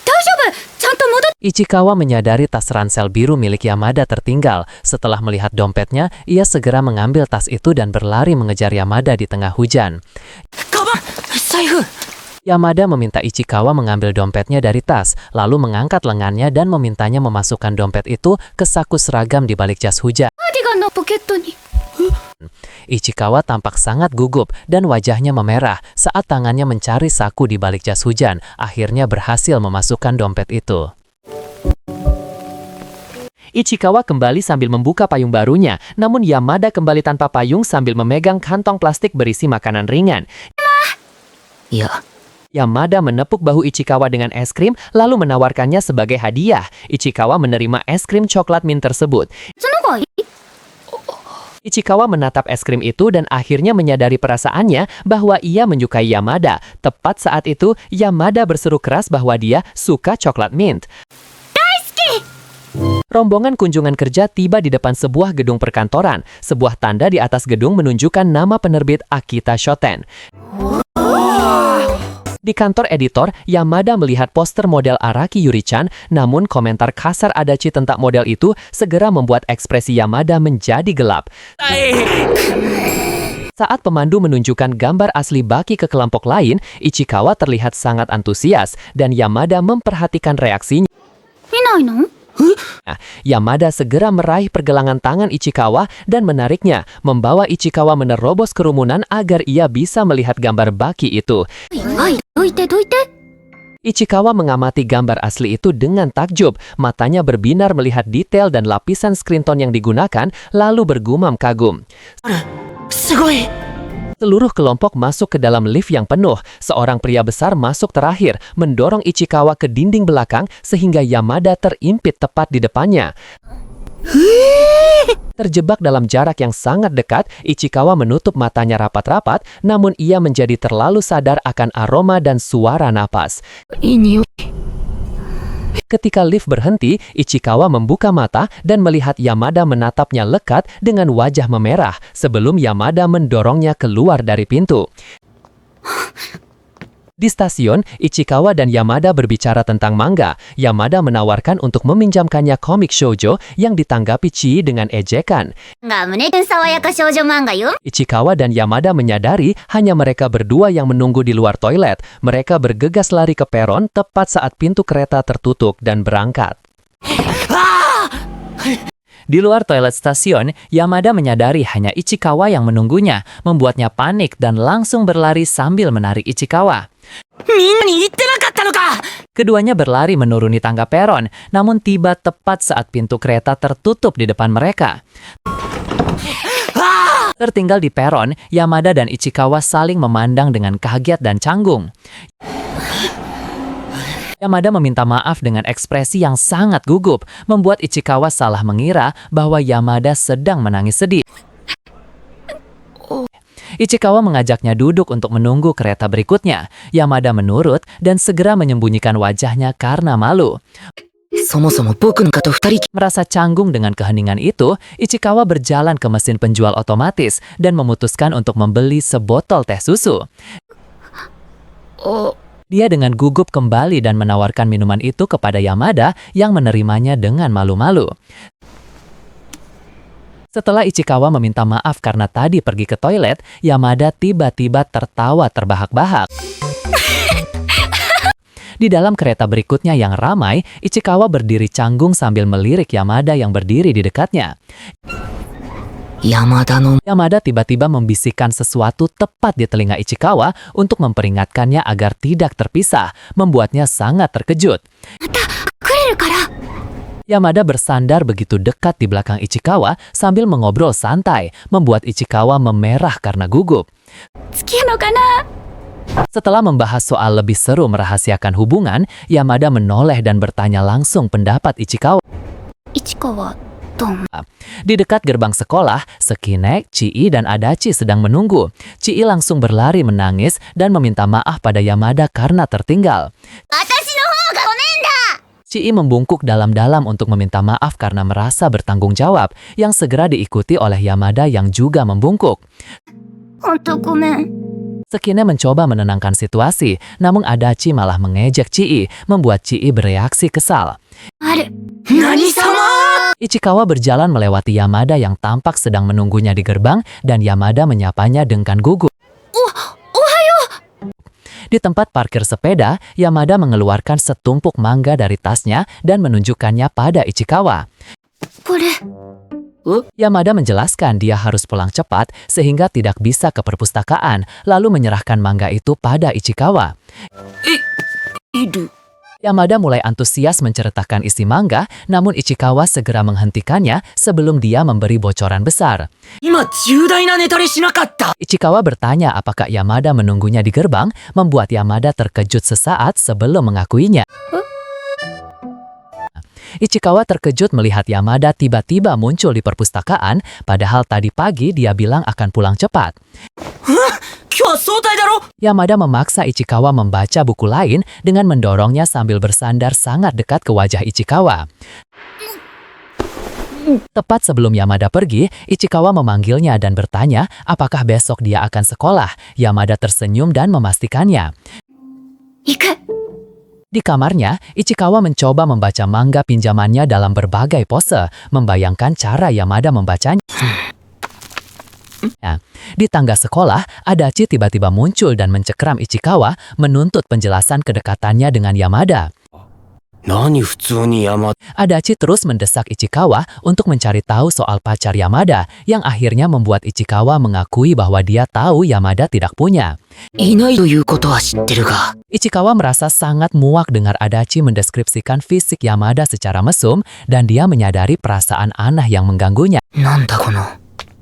大丈夫。ちゃんと戻っ。 Ichikawa menyadari tas ransel biru milik Yamada tertinggal. Setelah melihat dompetnya, ia segera mengambil tas itu dan berlari mengejar Yamada di tengah hujan. カバン財布。Yamada meminta Ichikawa mengambil dompetnya dari tas, lalu mengangkat lengannya dan memintanya memasukkan dompet itu ke saku seragam di balik jas hujan. カーディガンのポケットに。 Ichikawa tampak sangat gugup dan wajahnya memerah saat tangannya mencari saku di balik jas hujan, akhirnya berhasil memasukkan dompet itu. Ichikawa kembali sambil membuka payung barunya, namun Yamada kembali tanpa payung sambil memegang kantong plastik berisi makanan ringan. いや、 Yamada menepuk bahu Ichikawa dengan es krim, lalu menawarkannya sebagai hadiah. Ichikawa menerima es krim coklat mint tersebut. そのがいい Ichikawa menatap es krim itu dan akhirnya menyadari perasaannya bahwa ia menyukai Yamada. Tepat saat itu, Yamada berseru keras bahwa dia suka coklat mint. Rombongan kunjungan kerja tiba di depan sebuah gedung perkantoran. Sebuah tanda di atas gedung menunjukkan nama penerbit Akita Shoten. Di kantor editor, Yamada melihat poster model Araki Yuri-chan, namun komentar kasar Adachi tentang model itu segera membuat ekspresi Yamada menjadi gelap. Saat pemandu menunjukkan gambar asli Baki ke kelompok lain, Ichikawa terlihat sangat antusias dan Yamada memperhatikan reaksinya. 見ないの Yamada segera meraih pergelangan tangan Ichikawa dan menariknya, membawa Ichikawa menerobos kerumunan agar ia bisa melihat gambar Baki itu. はいどいてどいて Ichikawa mengamati gambar asli itu dengan takjub. Matanya berbinar melihat detail dan lapisan screen tone yang digunakan, lalu bergumam kagum. すごい。 Seluruh kelompok masuk ke dalam lift yang penuh. Seorang pria besar masuk terakhir, mendorong Ichikawa ke dinding belakang sehingga Yamada terimpit tepat di depannya. Terjebak dalam jarak yang sangat dekat, Ichikawa menutup matanya rapat-rapat, namun ia menjadi terlalu sadar akan aroma dan suara napas. いい匂い。 Ketika lift berhenti, Ichikawa membuka mata dan melihat Yamada menatapnya lekat dengan wajah memerah sebelum Yamada mendorongnya keluar dari pintu. Di stasiun, Ichikawa dan Yamada berbicara tentang manga. Yamada menawarkan untuk meminjamkannya komik shoujo yang ditanggapi Chii dengan ejekan. が胸キュン爽やか少女漫画よ Ichikawa dan Yamada menyadari hanya mereka berdua yang menunggu di luar toilet. Mereka bergegas lari ke peron tepat saat pintu kereta tertutup dan berangkat. Di luar toilet stasiun, Yamada menyadari hanya Ichikawa yang menunggunya, membuatnya panik dan langsung berlari sambil menarik Ichikawa. みんなに言ってなかったのか。 Keduanya berlari menuruni tangga peron, namun tiba tepat saat pintu kereta tertutup di depan mereka. Tertinggal di peron, Yamada dan Ichikawa saling memandang dengan kaget dan canggung. Yamada meminta maaf dengan ekspresi yang sangat gugup, membuat Ichikawa salah mengira bahwa Yamada sedang menangis sedih. Ichikawa mengajaknya duduk untuk menunggu kereta berikutnya. Yamada menurut dan segera menyembunyikan wajahnya karena malu. そもそも僕の方二人。 Merasa canggung dengan keheningan itu, Ichikawa berjalan ke mesin penjual otomatis dan memutuskan untuk membeli sebotol teh susu. Dia dengan gugup kembali dan menawarkan minuman itu kepada Yamada yang menerimanya dengan malu-malu. Setelah Ichikawa meminta maaf karena tadi pergi ke toilet, Yamada tiba-tiba tertawa terbahak-bahak. Di dalam kereta berikutnya yang ramai, Ichikawa berdiri canggung sambil melirik Yamada yang berdiri di dekatnya. 山田の Yamada tiba-tiba membisikkan sesuatu tepat di telinga Ichikawa untuk memperingatkannya agar tidak terpisah, membuatnya sangat terkejut. くれるから Yamada bersandar begitu dekat di belakang Ichikawa sambil mengobrol santai, membuat Ichikawa memerah karena gugup. 付き合うのかな Setelah membahas soal lebih seru merahasiakan hubungan, Yamada menoleh dan bertanya langsung pendapat Ichikawa. 市川どん Di dekat gerbang sekolah, Sekine, Chii, dan Adachi sedang menunggu. Chii langsung berlari menangis dan meminta maaf pada Yamada karena tertinggal. 私の方がごめんだ Chii membungkuk dalam-dalam untuk meminta maaf karena merasa bertanggung jawab, yang segera diikuti oleh Yamada yang juga membungkuk. ほんとごめん Sekine mencoba menenangkan situasi, namun Adachi malah mengejek Chii, membuat Chii bereaksi kesal. ある 何様。 Ichikawa berjalan melewati Yamada yang tampak sedang menunggunya di gerbang, dan Yamada menyapanya dengan gugup. Di tempat parkir sepeda, Yamada mengeluarkan setumpuk mangga dari tasnya dan menunjukkannya pada Ichikawa. これ Yamada menjelaskan dia harus pulang cepat sehingga tidak bisa ke perpustakaan, lalu menyerahkan mangga itu pada Ichikawa. いる。 Yamada mulai antusias menceritakan isi mangga, namun Ichikawa segera menghentikannya sebelum dia memberi bocoran besar. 今重大なネタレしなかった。 Ichikawa bertanya apakah Yamada menunggunya di gerbang, membuat Yamada terkejut sesaat sebelum mengakuinya. Ichikawa terkejut melihat Yamada tiba-tiba muncul di perpustakaan, padahal tadi pagi dia bilang akan pulang cepat. 今日は早退だろ。 Yamada memaksa Ichikawa membaca buku lain dengan mendorongnya sambil bersandar sangat dekat ke wajah Ichikawa. Tepat sebelum Yamada pergi, Ichikawa memanggilnya dan bertanya apakah besok dia akan sekolah. Yamada tersenyum dan memastikannya. 行く Di kamarnya, Ichikawa mencoba membaca manga pinjamannya dalam berbagai pose, membayangkan cara Yamada membacanya. Di tangga sekolah, Adachi tiba-tiba muncul dan mencekram Ichikawa, menuntut penjelasan kedekatannya dengan Yamada. 何普通に山。 Adachi terus mendesak Ichikawa untuk mencari tahu soal pacar Yamada, yang akhirnya membuat Ichikawa mengakui bahwa dia tahu Yamada tidak punya. いないということは知ってるが。 Ichikawa merasa sangat muak dengar Adachi mendeskripsikan fisik Yamada secara mesum, dan dia menyadari perasaan aneh yang mengganggunya. なんだこの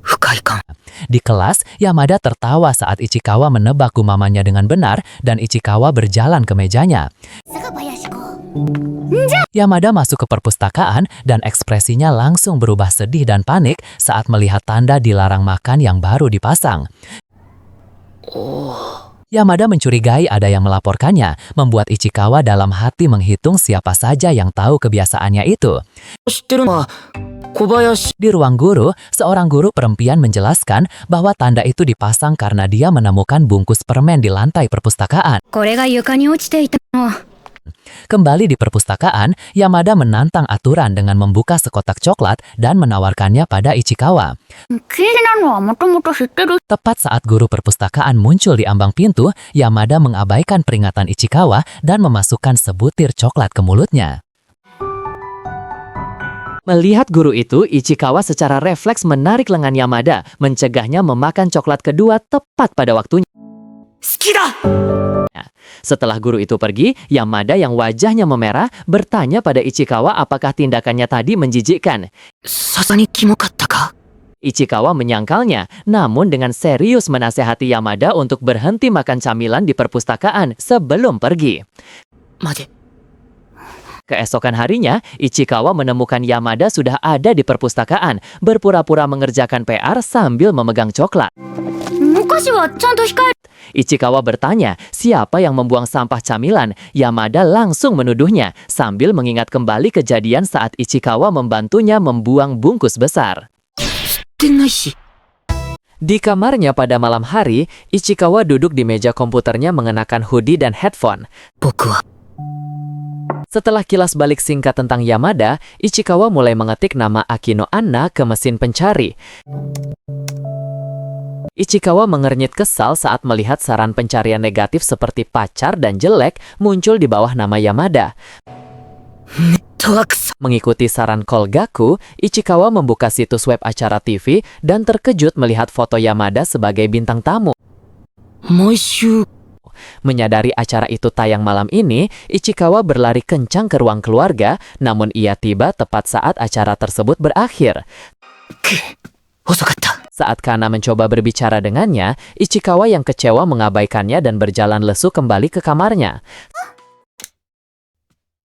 不快感。 Di kelas, Yamada tertawa saat Ichikawa menebak gumamannya dengan benar dan Ichikawa berjalan ke mejanya. 坂林子 Yamada masuk ke perpustakaan dan ekspresinya langsung berubah sedih dan panik saat melihat tanda dilarang makan yang baru dipasang. Yamada mencurigai ada yang melaporkannya, membuat Ichikawa dalam hati menghitung siapa saja yang tahu kebiasaannya itu. 知ってるのは小林。 Di ruang guru, seorang guru perempuan menjelaskan bahwa tanda itu dipasang karena dia menemukan bungkus permen di lantai perpustakaan. これが床に落ちていたの Kembali di perpustakaan, Yamada menantang aturan dengan membuka sekotak coklat dan menawarkannya pada Ichikawa. 禁止なのはもともと知ってる Tepat saat guru perpustakaan muncul di ambang pintu, Yamada mengabaikan peringatan Ichikawa dan memasukkan sebutir coklat ke mulutnya. Melihat guru itu, Ichikawa secara refleks menarik lengan Yamada, mencegahnya memakan coklat kedua tepat pada waktunya. 好きだ。 Setelah guru itu pergi, Yamada yang wajahnya memerah bertanya pada Ichikawa apakah tindakannya tadi menjijikkan. さすがにキモかったか。 Ichikawa menyangkalnya, namun dengan serius menasehati Yamada untuk berhenti makan camilan di perpustakaan sebelum pergi. 待て。 Keesokan harinya, Ichikawa menemukan Yamada sudah ada di perpustakaan, berpura-pura mengerjakan PR sambil memegang coklat. お菓子はちゃんと控え Ichikawa bertanya siapa yang membuang sampah camilan. Yamada langsung menuduhnya, sambil mengingat kembali kejadian saat Ichikawa membantunya membuang bungkus besar. 知ってないし。 Di kamarnya pada malam hari, Ichikawa duduk di meja komputernya mengenakan hoodie dan headphone. 僕は Setelah kilas balik singkat tentang Yamada, Ichikawa mulai mengetik nama Akino Anna ke mesin pencari. Ichikawa mengernyit kesal saat melihat saran pencarian negatif seperti pacar dan jelek muncul di bawah nama Yamada. トワクサ。 Mengikuti saran Kolgaku, Ichikawa membuka situs web acara TV dan terkejut melihat foto Yamada sebagai bintang tamu. 毎週。 Menyadari acara itu tayang malam ini, Ichikawa berlari kencang ke ruang keluarga, namun ia tiba tepat saat acara tersebut berakhir. 遅かった。 Saat Kana mencoba berbicara dengannya, Ichikawa yang kecewa mengabaikannya dan berjalan lesu kembali ke kamarnya.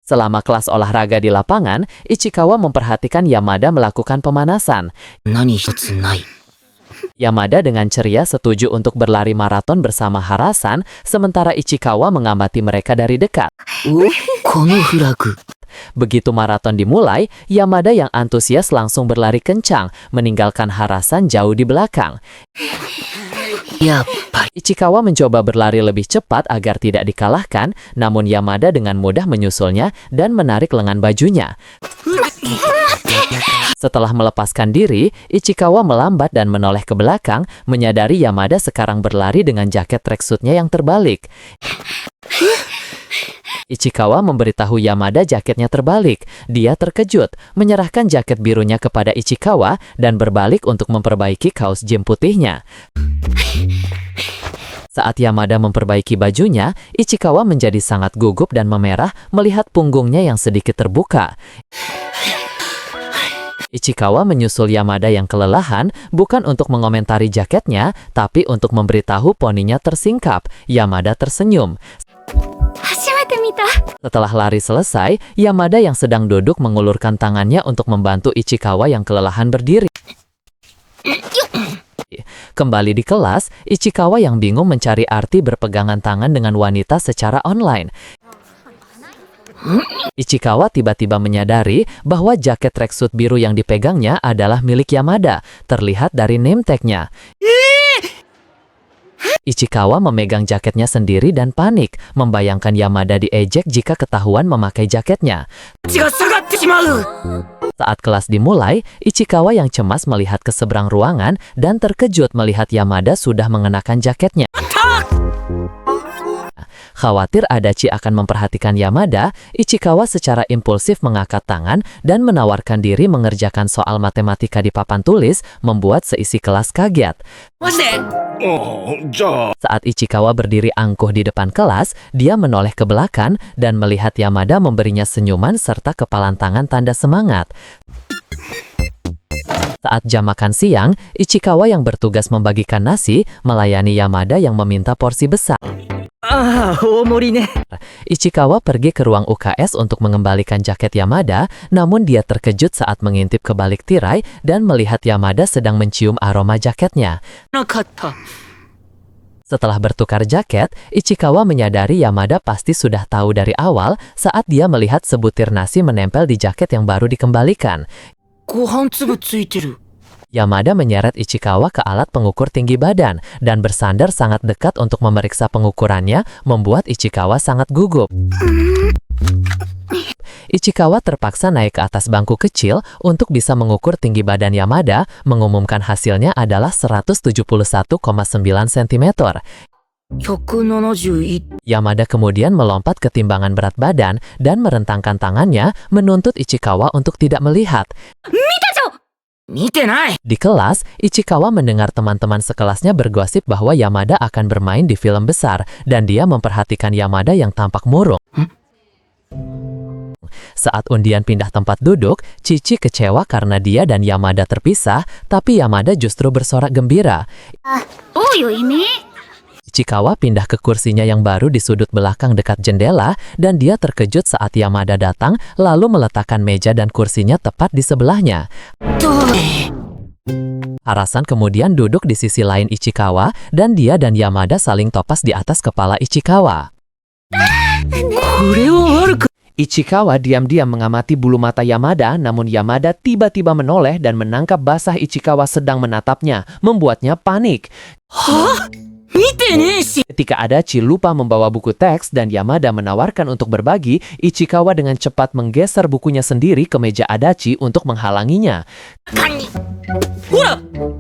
Selama kelas olahraga di lapangan, Ichikawa memperhatikan Yamada melakukan pemanasan. 何一つない。 Yamada dengan ceria setuju untuk berlari maraton bersama Harasan, sementara Ichikawa mengamati mereka dari dekat. このフラグ。 Begitu maraton dimulai, Yamada yang antusias langsung berlari kencang, meninggalkan Harasan jauh di belakang. やっぱり。 Ichikawa mencoba berlari lebih cepat agar tidak dikalahkan, namun Yamada dengan mudah menyusulnya dan menarik lengan bajunya. Setelah melepaskan diri, Ichikawa melambat dan menoleh ke belakang, menyadari Yamada sekarang berlari dengan jaket tracksuitnya yang terbalik. Ichikawa memberitahu Yamada jaketnya terbalik. Dia terkejut, menyerahkan jaket birunya kepada Ichikawa dan berbalik untuk memperbaiki kaos gym putihnya. Saat Yamada memperbaiki bajunya, Ichikawa menjadi sangat gugup dan memerah melihat punggungnya yang sedikit terbuka. Ichikawa menyusul Yamada yang kelelahan, bukan untuk mengomentari jaketnya, tapi untuk memberitahu poninya tersingkap. Yamada tersenyum. Setelah lari selesai, Yamada yang sedang duduk mengulurkan tangannya untuk membantu Ichikawa yang kelelahan berdiri. Kembali di kelas, Ichikawa yang bingung mencari arti berpegangan tangan dengan wanita secara online. Ichikawa tiba-tiba menyadari bahwa jaket tracksuit biru yang dipegangnya adalah milik Yamada, terlihat dari name tag-nya. Ichikawa memegang jaketnya sendiri dan panik, membayangkan Yamada diejek jika ketahuan memakai jaketnya. Saat kelas dimulai, Ichikawa yang cemas melihat ke seberang ruangan dan terkejut melihat Yamada sudah mengenakan jaketnya. Khawatir Adachi akan memperhatikan Yamada, Ichikawa secara impulsif mengangkat tangan dan menawarkan diri mengerjakan soal matematika di papan tulis, membuat seisi kelas kaget. Saat Ichikawa berdiri angkuh di depan kelas, dia menoleh ke belakang dan melihat Yamada memberinya senyuman serta kepalan tangan tanda semangat. Saat jam makan siang, Ichikawa yang bertugas membagikan nasi melayani Yamada yang meminta porsi besar. Ichikawa pergi ke ruang UKS untuk mengembalikan jaket Yamada, namun dia terkejut saat mengintip ke balik tirai dan melihat Yamada sedang mencium aroma jaketnya. Setelah bertukar jaket, Ichikawa menyadari Yamada pasti sudah tahu dari awal saat dia melihat sebutir nasi menempel di jaket yang baru dikembalikan. Yamada menyeret Ichikawa ke alat pengukur tinggi badan dan bersandar sangat dekat untuk memeriksa pengukurannya, membuat Ichikawa sangat gugup. Ichikawa terpaksa naik ke atas bangku kecil untuk bisa mengukur tinggi badan Yamada, mengumumkan hasilnya adalah 171,9 cm. Yamada kemudian melompat ke timbangan berat badan dan merentangkan tangannya, menuntut Ichikawa untuk tidak melihat. Di kelas, Ichikawa mendengar teman-teman sekelasnya bergosip bahwa Yamada akan bermain di film besar, dan dia memperhatikan Yamada yang tampak murung. Saat undian pindah tempat duduk, Chichi kecewa karena dia dan Yamada terpisah, tapi Yamada justru bersorak gembira. Ichikawa pindah ke kursinya yang baru di sudut belakang dekat jendela, dan dia terkejut saat Yamada datang, lalu meletakkan meja dan kursinya tepat di sebelahnya. Arasan kemudian duduk di sisi lain Ichikawa, dan dia dan Yamada saling topas di atas kepala Ichikawa. Ichikawa diam-diam mengamati bulu mata Yamada, namun Yamada tiba-tiba menoleh dan menangkap basah Ichikawa sedang menatapnya, membuatnya panik. Ketika Adachi lupa membawa buku teks dan Yamada menawarkan untuk berbagi, Ichikawa dengan cepat menggeser bukunya sendiri ke meja Adachi untuk menghalanginya.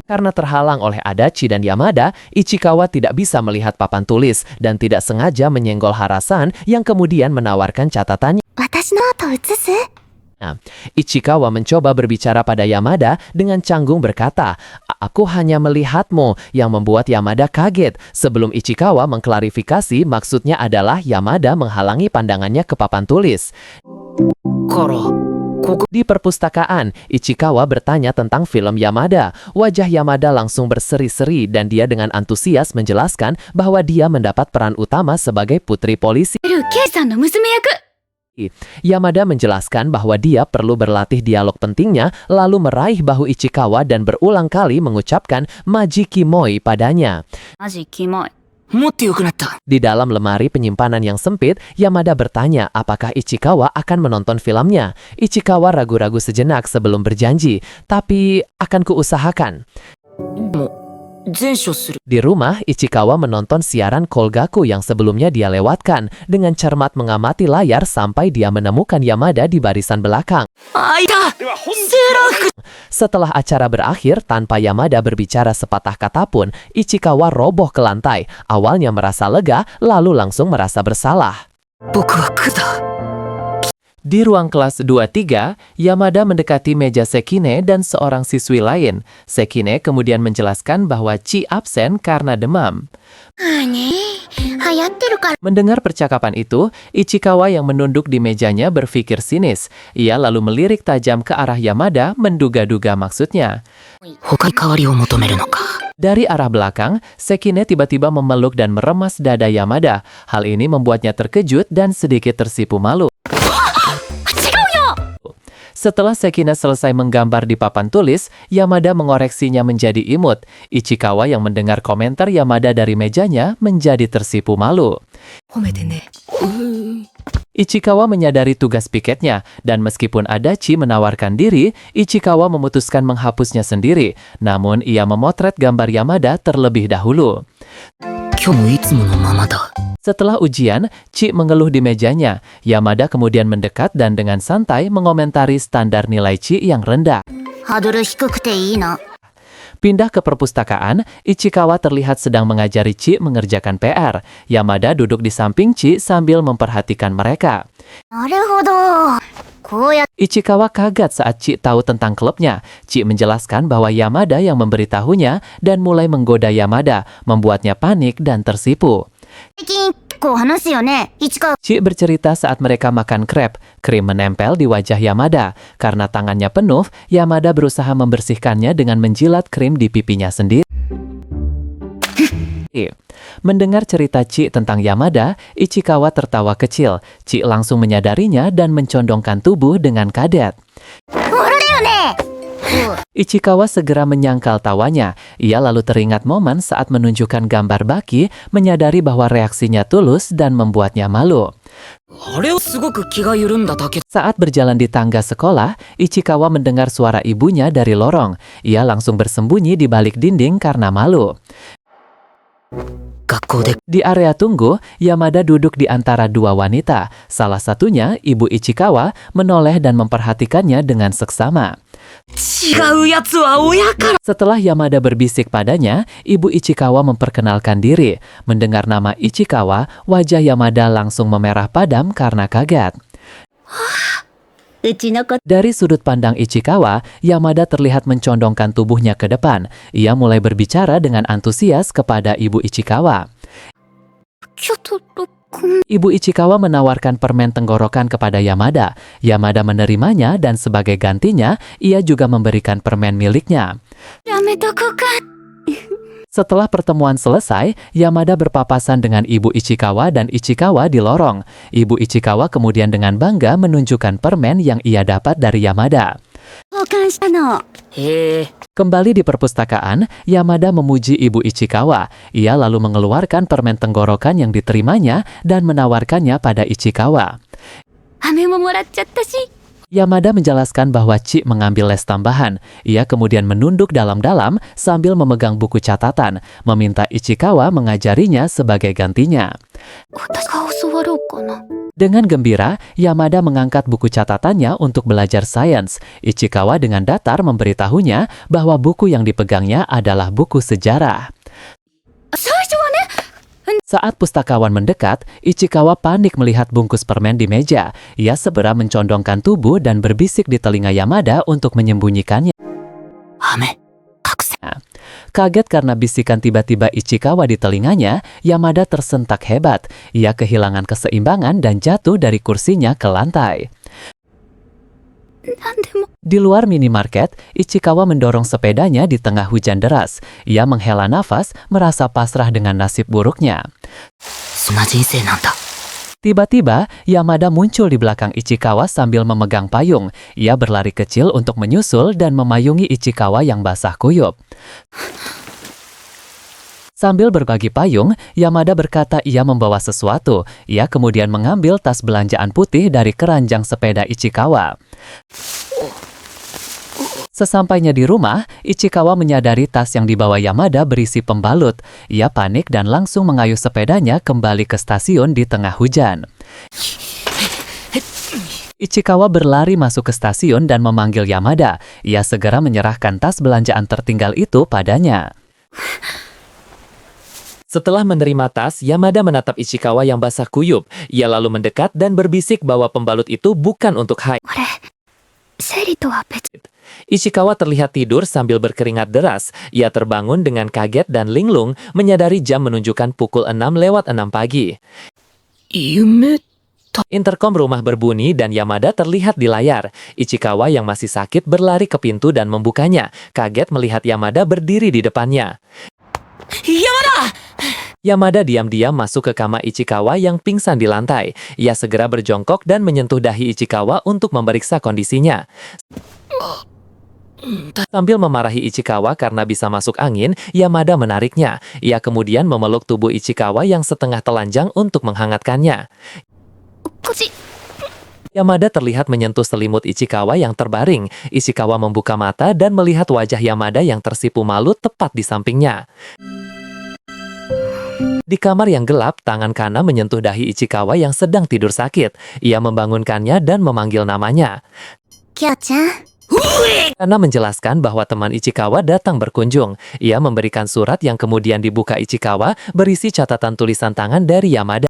Karena terhalang oleh Adachi dan Yamada, Ichikawa tidak bisa melihat papan tulis dan tidak sengaja menyenggol Harasan yang kemudian menawarkan catatannya. Ichikawa mencoba berbicara pada Yamada dengan canggung berkata, "Aku hanya melihatmu," yang membuat Yamada kaget. Sebelum Ichikawa mengklarifikasi, maksudnya adalah Yamada menghalangi pandangannya ke papan tulis. Di perpustakaan, Ichikawa bertanya tentang film Yamada. Wajah Yamada langsung berseri-seri dan dia dengan antusias menjelaskan bahwa dia mendapat peran utama sebagai putri polisi. Yamada menjelaskan bahwa dia perlu berlatih dialog pentingnya, lalu meraih bahu Ichikawa dan berulang kali mengucapkan Maji Kimoi padanya. Di dalam lemari penyimpanan yang sempit, Yamada bertanya apakah Ichikawa akan menonton filmnya. Ichikawa ragu-ragu sejenak sebelum berjanji, tapi akan kuusahakan. 前処する。 Di rumah, Ichikawa menonton siaran Kolgaku yang sebelumnya dia lewatkan dengan cermat mengamati layar sampai dia menemukan Yamada di barisan belakang. あ、いた。セーラー服。 Setelah acara berakhir tanpa Yamada berbicara sepatah kata pun, Ichikawa roboh ke lantai. Awalnya merasa lega, lalu langsung merasa bersalah. 僕はクだ。 Di ruang kelas 2-3, Yamada mendekati meja Sekine dan seorang siswi lain. Sekine kemudian menjelaskan bahwa Chi absen karena demam. 流行ってるから Mendengar percakapan itu, Ichikawa yang menunduk di mejanya berpikir sinis. Ia lalu melirik tajam ke arah Yamada, menduga-duga maksudnya. 他に代わりを求めるのか。 Dari arah belakang, Sekine tiba-tiba memeluk dan meremas dada Yamada. Hal ini membuatnya terkejut dan sedikit tersipu malu. Setelah Sekine selesai menggambar di papan tulis, Yamada mengoreksinya menjadi imut. Ichikawa yang mendengar komentar Yamada dari mejanya menjadi tersipu malu. 褒めてね。 Ichikawa menyadari tugas piketnya, dan meskipun Adachi menawarkan diri, Ichikawa memutuskan menghapusnya sendiri. Namun, ia memotret gambar Yamada terlebih dahulu. 今日もいつものままだ。 Setelah ujian, Chi mengeluh di mejanya. Yamada kemudian mendekat dan dengan santai mengomentari standar nilai Chi yang rendah. ハードル低くていいな Pindah ke perpustakaan, Ichikawa terlihat sedang mengajari Chi mengerjakan PR. Yamada duduk di samping Chi sambil memperhatikan mereka. なるほどこうや Ichikawa kaget saat Chi tahu tentang klubnya. Chi menjelaskan bahwa Yamada yang memberitahunya dan mulai menggoda Yamada, membuatnya panik dan tersipu. 最近結構話すよね市川 Chi bercerita saat mereka makan krep. Krim menempel di wajah Yamada. Karena tangannya penuh, Yamada berusaha membersihkannya dengan menjilat krim di pipinya sendiri. Mendengar cerita Chi tentang Yamada, Ichikawa tertawa kecil. Chi langsung menyadarinya dan mencondongkan tubuh dengan kadet. 俺だよね Ichikawa segera menyangkal tawanya. Ia lalu teringat momen saat menunjukkan gambar Baki, menyadari bahwa reaksinya tulus dan membuatnya malu. あれをすごく気が緩んだだけ。 Saat berjalan di tangga sekolah, Ichikawa mendengar suara ibunya dari lorong. Ia langsung bersembunyi di balik dinding karena malu. 学校で Di area tunggu, Yamada duduk di antara dua wanita. Salah satunya, ibu Ichikawa, menoleh dan memperhatikannya dengan seksama. 違うやつは親から。 Setelah Yamada berbisik padanya, ibu Ichikawa memperkenalkan diri. Mendengar nama Ichikawa, wajah Yamada langsung memerah padam karena kaget. うちの子 Dari sudut pandang Ichikawa, Yamada terlihat mencondongkan tubuhnya ke depan. Ia mulai berbicara dengan antusias kepada ibu Ichikawa. ちょっとこん Ibu Ichikawa menawarkan permen tenggorokan kepada Yamada. Yamada menerimanya dan sebagai gantinya, ia juga memberikan permen miliknya. やめとこうか Setelah pertemuan selesai, Yamada berpapasan dengan Ibu Ichikawa dan Ichikawa di lorong. Ibu Ichikawa kemudian dengan bangga menunjukkan permen yang ia dapat dari Yamada. 交換したの へえ。 Kembali di perpustakaan, Yamada memuji Ibu Ichikawa. Ia lalu mengeluarkan permen tenggorokan yang diterimanya dan menawarkannya pada Ichikawa. 飴ももらっちゃったし Yamada menjelaskan bahwa Chi mengambil les tambahan. Ia kemudian menunduk dalam-dalam sambil memegang buku catatan, meminta Ichikawa mengajarinya sebagai gantinya. 私が教わろうかな Dengan gembira, Yamada mengangkat buku catatannya untuk belajar sains. Ichikawa dengan datar memberitahunya bahwa buku yang dipegangnya adalah buku sejarah. 最初はね Saat pustakawan mendekat, Ichikawa panik melihat bungkus permen di meja. Ia segera mencondongkan tubuh dan berbisik di telinga Yamada untuk menyembunyikannya. 飴。覚醒。 Kaget karena bisikan tiba-tiba Ichikawa di telinganya, Yamada tersentak hebat. Ia kehilangan keseimbangan dan jatuh dari kursinya ke lantai. なんでも Di luar minimarket, Ichikawa mendorong sepedanya di tengah hujan deras. Ia menghela nafas, merasa pasrah dengan nasib buruknya. そんな人生なんだ。 Tiba-tiba, Yamada muncul di belakang Ichikawa sambil memegang payung. Ia berlari kecil untuk menyusul dan memayungi Ichikawa yang basah kuyup. Sambil berbagi payung, Yamada berkata ia membawa sesuatu. Ia kemudian mengambil tas belanjaan putih dari keranjang sepeda Ichikawa. Sesampainya di rumah, Ichikawa menyadari tas yang dibawa Yamada berisi pembalut. Ia panik dan langsung mengayuh sepedanya kembali ke stasiun di tengah hujan. Ichikawa berlari masuk ke stasiun dan memanggil Yamada. Ia segera menyerahkan tas belanjaan tertinggal itu padanya. Setelah menerima tas, Yamada menatap Ichikawa yang basah kuyup. Ia lalu mendekat dan berbisik bahwa pembalut itu bukan untuk Hai. これ生理とは別。 Ichikawa terlihat tidur sambil berkeringat deras. Ia terbangun dengan kaget dan linglung menyadari jam menunjukkan pukul 6:06 pagi. 夢 Interkom rumah berbunyi dan Yamada terlihat di layar. Ichikawa yang masih sakit berlari ke pintu dan membukanya. Kaget melihat Yamada berdiri di depannya. Yamada! Yamada diam-diam masuk ke kamar Ichikawa yang pingsan di lantai. Ia segera berjongkok dan menyentuh dahi Ichikawa untuk memeriksa kondisinya. Sambil memarahi Ichikawa karena bisa masuk angin, Yamada menariknya. Ia kemudian memeluk tubuh Ichikawa yang setengah telanjang untuk menghangatkannya. こっち。 Yamada terlihat menyentuh selimut Ichikawa yang terbaring. Ichikawa membuka mata dan melihat wajah Yamada yang tersipu malu tepat di sampingnya. Di kamar yang gelap, tangan Kana menyentuh dahi Ichikawa yang sedang tidur sakit. Ia membangunkannya dan memanggil namanya. キヨちゃん。 Kana menjelaskan bahwa teman Ichikawa datang berkunjung. Ia memberikan surat yang kemudian dibuka Ichikawa berisi catatan tulisan tangan dari Yamada.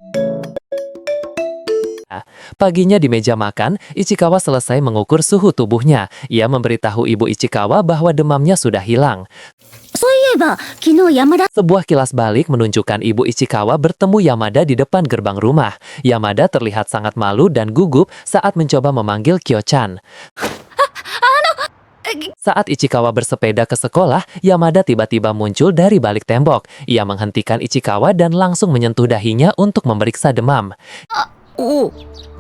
Paginya di meja makan, Ichikawa selesai mengukur suhu tubuhnya. Ia memberitahu ibu Ichikawa bahwa demamnya sudah hilang. そういえば昨日山田。 Sebuah kilas balik menunjukkan ibu Ichikawa bertemu Yamada di depan gerbang rumah. Yamada terlihat sangat malu dan gugup saat mencoba memanggil Kyo-chan. Saat Ichikawa bersepeda ke sekolah, Yamada tiba-tiba muncul dari balik tembok. Ia menghentikan Ichikawa dan langsung menyentuh dahinya untuk memeriksa demam. おお、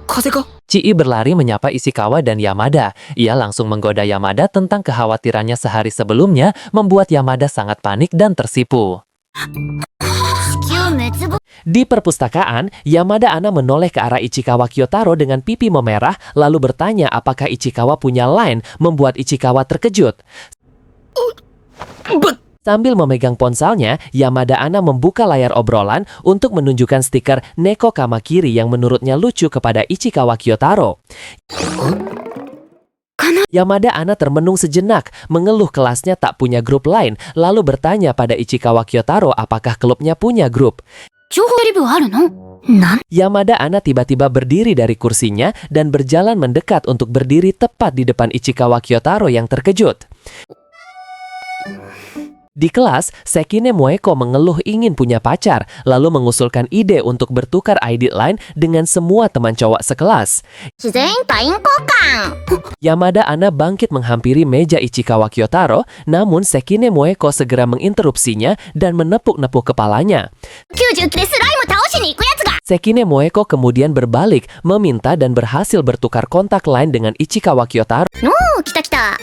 風邪か Chii berlari menyapa Ichikawa dan Yamada. Ia langsung menggoda Yamada tentang kekhawatirannya sehari sebelumnya, membuat Yamada sangat panik dan tersipu. 地球滅亡。 Di perpustakaan, Yamada Ana menoleh ke arah Ichikawa Kyotaro dengan pipi memerah, lalu bertanya apakah Ichikawa punya line, membuat Ichikawa terkejut. Sambil memegang ponselnya, Yamada Ana membuka layar obrolan untuk menunjukkan stiker Neko Kamakiri yang menurutnya lucu kepada Ichikawa Kyotaro. Yamada Ana termenung sejenak, mengeluh kelasnya tak punya grup lain, lalu bertanya pada Ichikawa Kyotaro apakah klubnya punya grup. 情報レビューあるの？ なん Yamada Ana tiba-tiba berdiri dari kursinya dan berjalan mendekat untuk berdiri tepat di depan Ichikawa Kyotaro yang terkejut. Di kelas, Sekine Moeko mengeluh ingin punya pacar, lalu mengusulkan ide untuk bertukar ID line dengan semua teman cowok sekelas. 自然タイン交換。 Yamada Ana bangkit menghampiri meja Ichikawa Kyotaro, namun Sekine Moeko segera menginterupsinya dan menepuk-nepuk kepalanya. 99でスライム倒しに行くやつが。 Sekine Moeko kemudian berbalik, meminta dan berhasil bertukar kontak line dengan Ichikawa Kyotaro. おお、来た来た。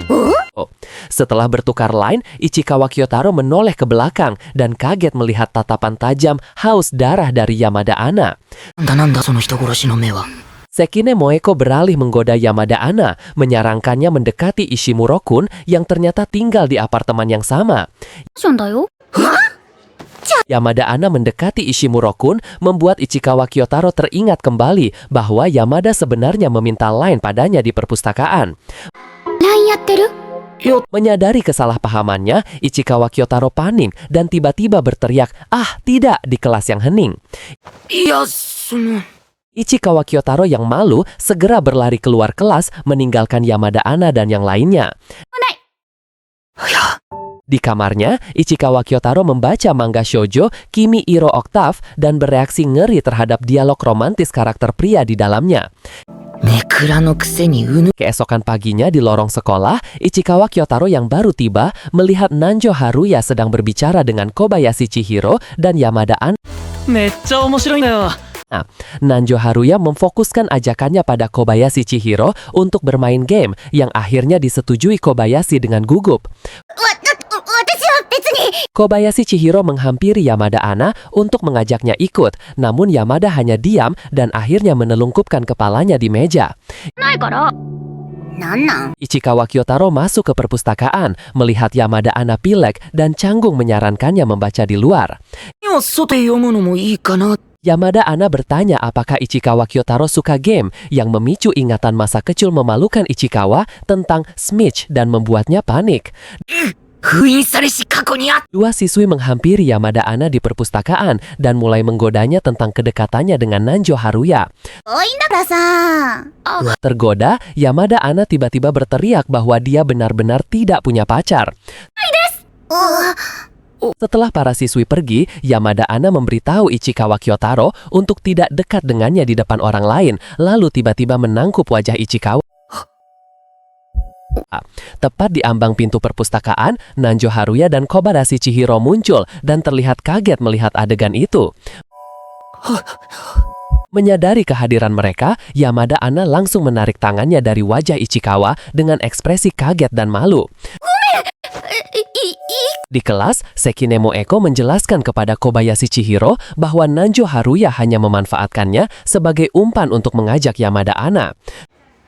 お？ Setelah bertukar line, Ichikawa Kyotaro menoleh ke belakang dan kaget melihat tatapan tajam haus darah dari Yamada Ana. なんだその人殺しの目は Sekine Moeko beralih menggoda Yamada Ana, menyarankannya mendekati Ishimuro-kun yang ternyata tinggal di apartemen yang sama. ションだよ。 Yamada Ana mendekati Ishimuro-kun membuat Ichikawa Kyotaro teringat kembali bahwa Yamada sebenarnya meminta line padanya di perpustakaan. LINE やってる？ Menyadari kesalahpahamannya, Ichikawa Kyotaro panik dan tiba-tiba berteriak, "Ah, tidak!" di kelas yang hening. いやその Ichikawa Kyotaro yang malu segera berlari keluar kelas meninggalkan Yamada Ana dan yang lainnya. いや Di kamarnya, Ichikawa Kyotaro membaca manga shoujo Kimi Iro Octave dan bereaksi ngeri terhadap dialog romantis karakter pria di dalamnya. めくらのくせにうぬ Keesokan paginya di lorong sekolah, Ichikawa Kyotaro yang baru tiba melihat Nanjo Haruya sedang berbicara dengan Kobayashi Chihiro dan Yamada Ana. めっちゃ面白いんだよ。 Nanjo Haruya memfokuskan ajakannya pada Kobayashi Chihiro untuk bermain game yang akhirnya disetujui Kobayashi dengan gugup. 私は別に。 Kobayashi Chihiro menghampiri Yamada Ana untuk mengajaknya ikut, namun Yamada hanya diam dan akhirnya menelungkupkan kepalanya di meja. ないから。なんなん Ichikawa Kyotaro masuk ke perpustakaan, melihat Yamada Ana pilek dan canggung menyarankannya membaca di luar. いや、外で読むのもいいかな。 Yamada Ana bertanya apakah Ichikawa Kyotaro suka game yang memicu ingatan masa kecil memalukan Ichikawa tentang Smitch dan membuatnya panik. 封印されし過去にあっ Dua siswi menghampiri Yamada Ana di perpustakaan dan mulai menggodanya tentang kedekatannya dengan Nanjo Haruya. 多いんだからさ。 Tergoda, Yamada Ana tiba-tiba berteriak bahwa dia benar-benar tidak punya pacar. お Setelah para siswi pergi, Yamada Ana memberitahu Ichikawa Kyotaro untuk tidak dekat dengannya di depan orang lain, lalu tiba-tiba menangkup wajah Ichikawa. Tepat di ambang pintu perpustakaan, Nanjo Haruya dan Kobayashi Chihiro muncul dan terlihat kaget melihat adegan itu. Menyadari kehadiran mereka, Yamada Ana langsung menarik tangannya dari wajah Ichikawa dengan ekspresi kaget dan malu. Di kelas, Sekinemo Eko menjelaskan kepada Kobayashi Chihiro bahwa Nanjo Haruya hanya memanfaatkannya sebagai umpan untuk mengajak Yamada Ana.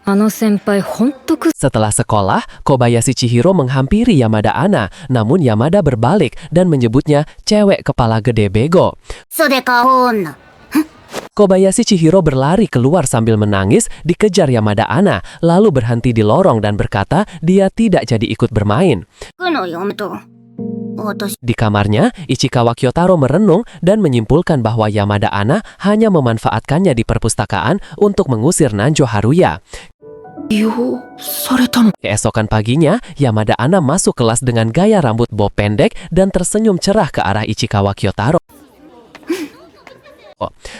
あの先輩ほんとく Setelah sekolah, Kobayashi Chihiro menghampiri Yamada Ana, namun Yamada berbalik dan menyebutnya cewek kepala gede bego. 袖か女。 Kobayashi Chihiro berlari keluar sambil menangis, dikejar Yamada Ana, lalu berhenti di lorong dan berkata dia tidak jadi ikut bermain. くの読むと。私、 Di kamarnya, Ichikawa Kyotaro merenung dan menyimpulkan bahwa Yamada Ana hanya memanfaatkannya di perpustakaan untuk mengusir Nanjo Haruya. 利用されたの。 Keesokan paginya, Yamada Ana masuk kelas dengan gaya rambut bob pendek dan tersenyum cerah ke arah Ichikawa Kyotaro.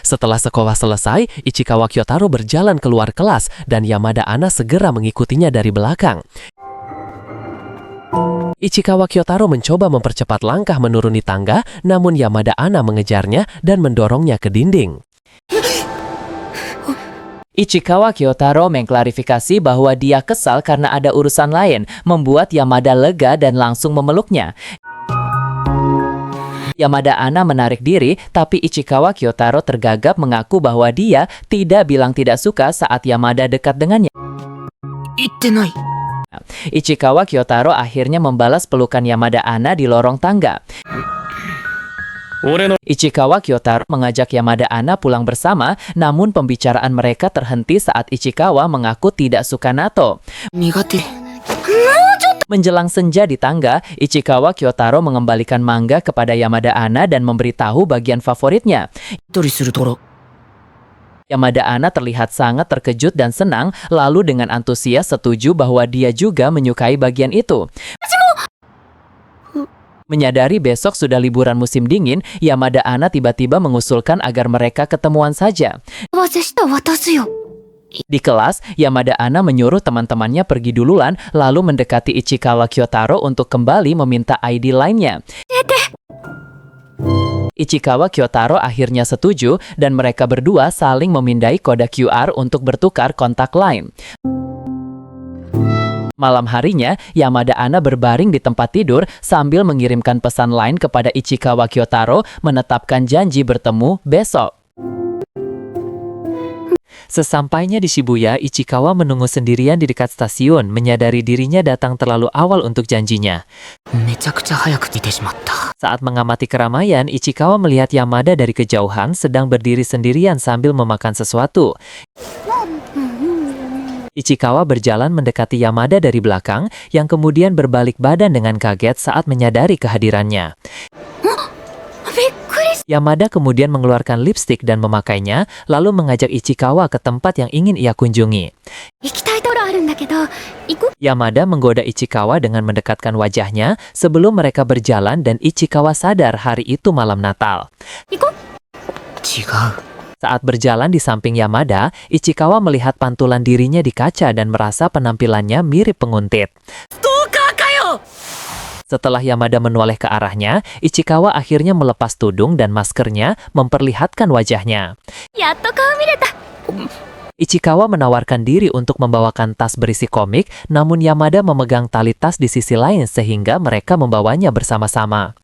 Setelah sekolah selesai, Ichikawa Kyotaro berjalan keluar kelas dan Yamada Ana segera mengikutinya dari belakang. Ichikawa Kyotaro mencoba mempercepat langkah menuruni tangga, namun Yamada Ana mengejarnya dan mendorongnya ke dinding. Ichikawa Kyotaro mengklarifikasi bahwa dia kesal karena ada urusan lain, membuat Yamada lega dan langsung memeluknya. Yamada Ana menarik diri, tapi Ichikawa Kyotaro tergagap mengaku bahwa dia tidak bilang tidak suka saat Yamada dekat dengannya. 言ってない。 Ichikawa Kyotaro akhirnya membalas pelukan Yamada Ana di lorong tangga. Ichikawa Kyotaro mengajak Yamada Ana pulang bersama, namun pembicaraan mereka terhenti saat Ichikawa mengaku tidak suka natto. 苦手。 Menjelang senja di tangga, Ichikawa Kyotaro mengembalikan manga kepada Yamada Ana dan memberitahu bagian favoritnya. 取りするとろ。 Yamada Ana terlihat sangat terkejut dan senang, lalu dengan antusias setuju bahwa dia juga menyukai bagian itu. Menyadari besok sudah liburan musim dingin, Yamada Ana tiba-tiba mengusulkan agar mereka ketemuan saja. 私した渡すよ。 Di kelas, Yamada Ana menyuruh teman-temannya pergi duluan, lalu mendekati Ichikawa Kyotaro untuk kembali meminta ID lainnya. Ichikawa Kyotaro akhirnya setuju dan mereka berdua saling memindai kode QR untuk bertukar kontak lain. Malam harinya, Yamada Ana berbaring di tempat tidur sambil mengirimkan pesan lain kepada Ichikawa Kyotaro menetapkan janji bertemu besok. Sesampainya di Shibuya, Ichikawa menunggu sendirian di dekat stasiun, menyadari dirinya datang terlalu awal untuk janjinya. めちゃくちゃ早く出てしまった。 Saat mengamati keramaian, Ichikawa melihat Yamada dari kejauhan sedang berdiri sendirian sambil memakan sesuatu. Ichikawa berjalan mendekati Yamada dari belakang, yang kemudian berbalik badan dengan kaget saat menyadari kehadirannya. びっくりし Yamada kemudian mengeluarkan lipstik dan memakainya, lalu mengajak Ichikawa ke tempat yang ingin ia kunjungi. 行きたいところあるんだけど、行く Yamada menggoda Ichikawa dengan mendekatkan wajahnya sebelum mereka berjalan dan Ichikawa sadar hari itu malam Natal. 行こう。違う。 Saat berjalan di samping Yamada, Ichikawa melihat pantulan dirinya di kaca dan merasa penampilannya mirip penguntit. Setelah Yamada menoleh ke arahnya, Ichikawa akhirnya melepas tudung dan maskernya memperlihatkan wajahnya. やっと顔見れた。 Ichikawa menawarkan diri untuk membawakan tas berisi komik, namun Yamada memegang tali tas di sisi lain sehingga mereka membawanya bersama-sama.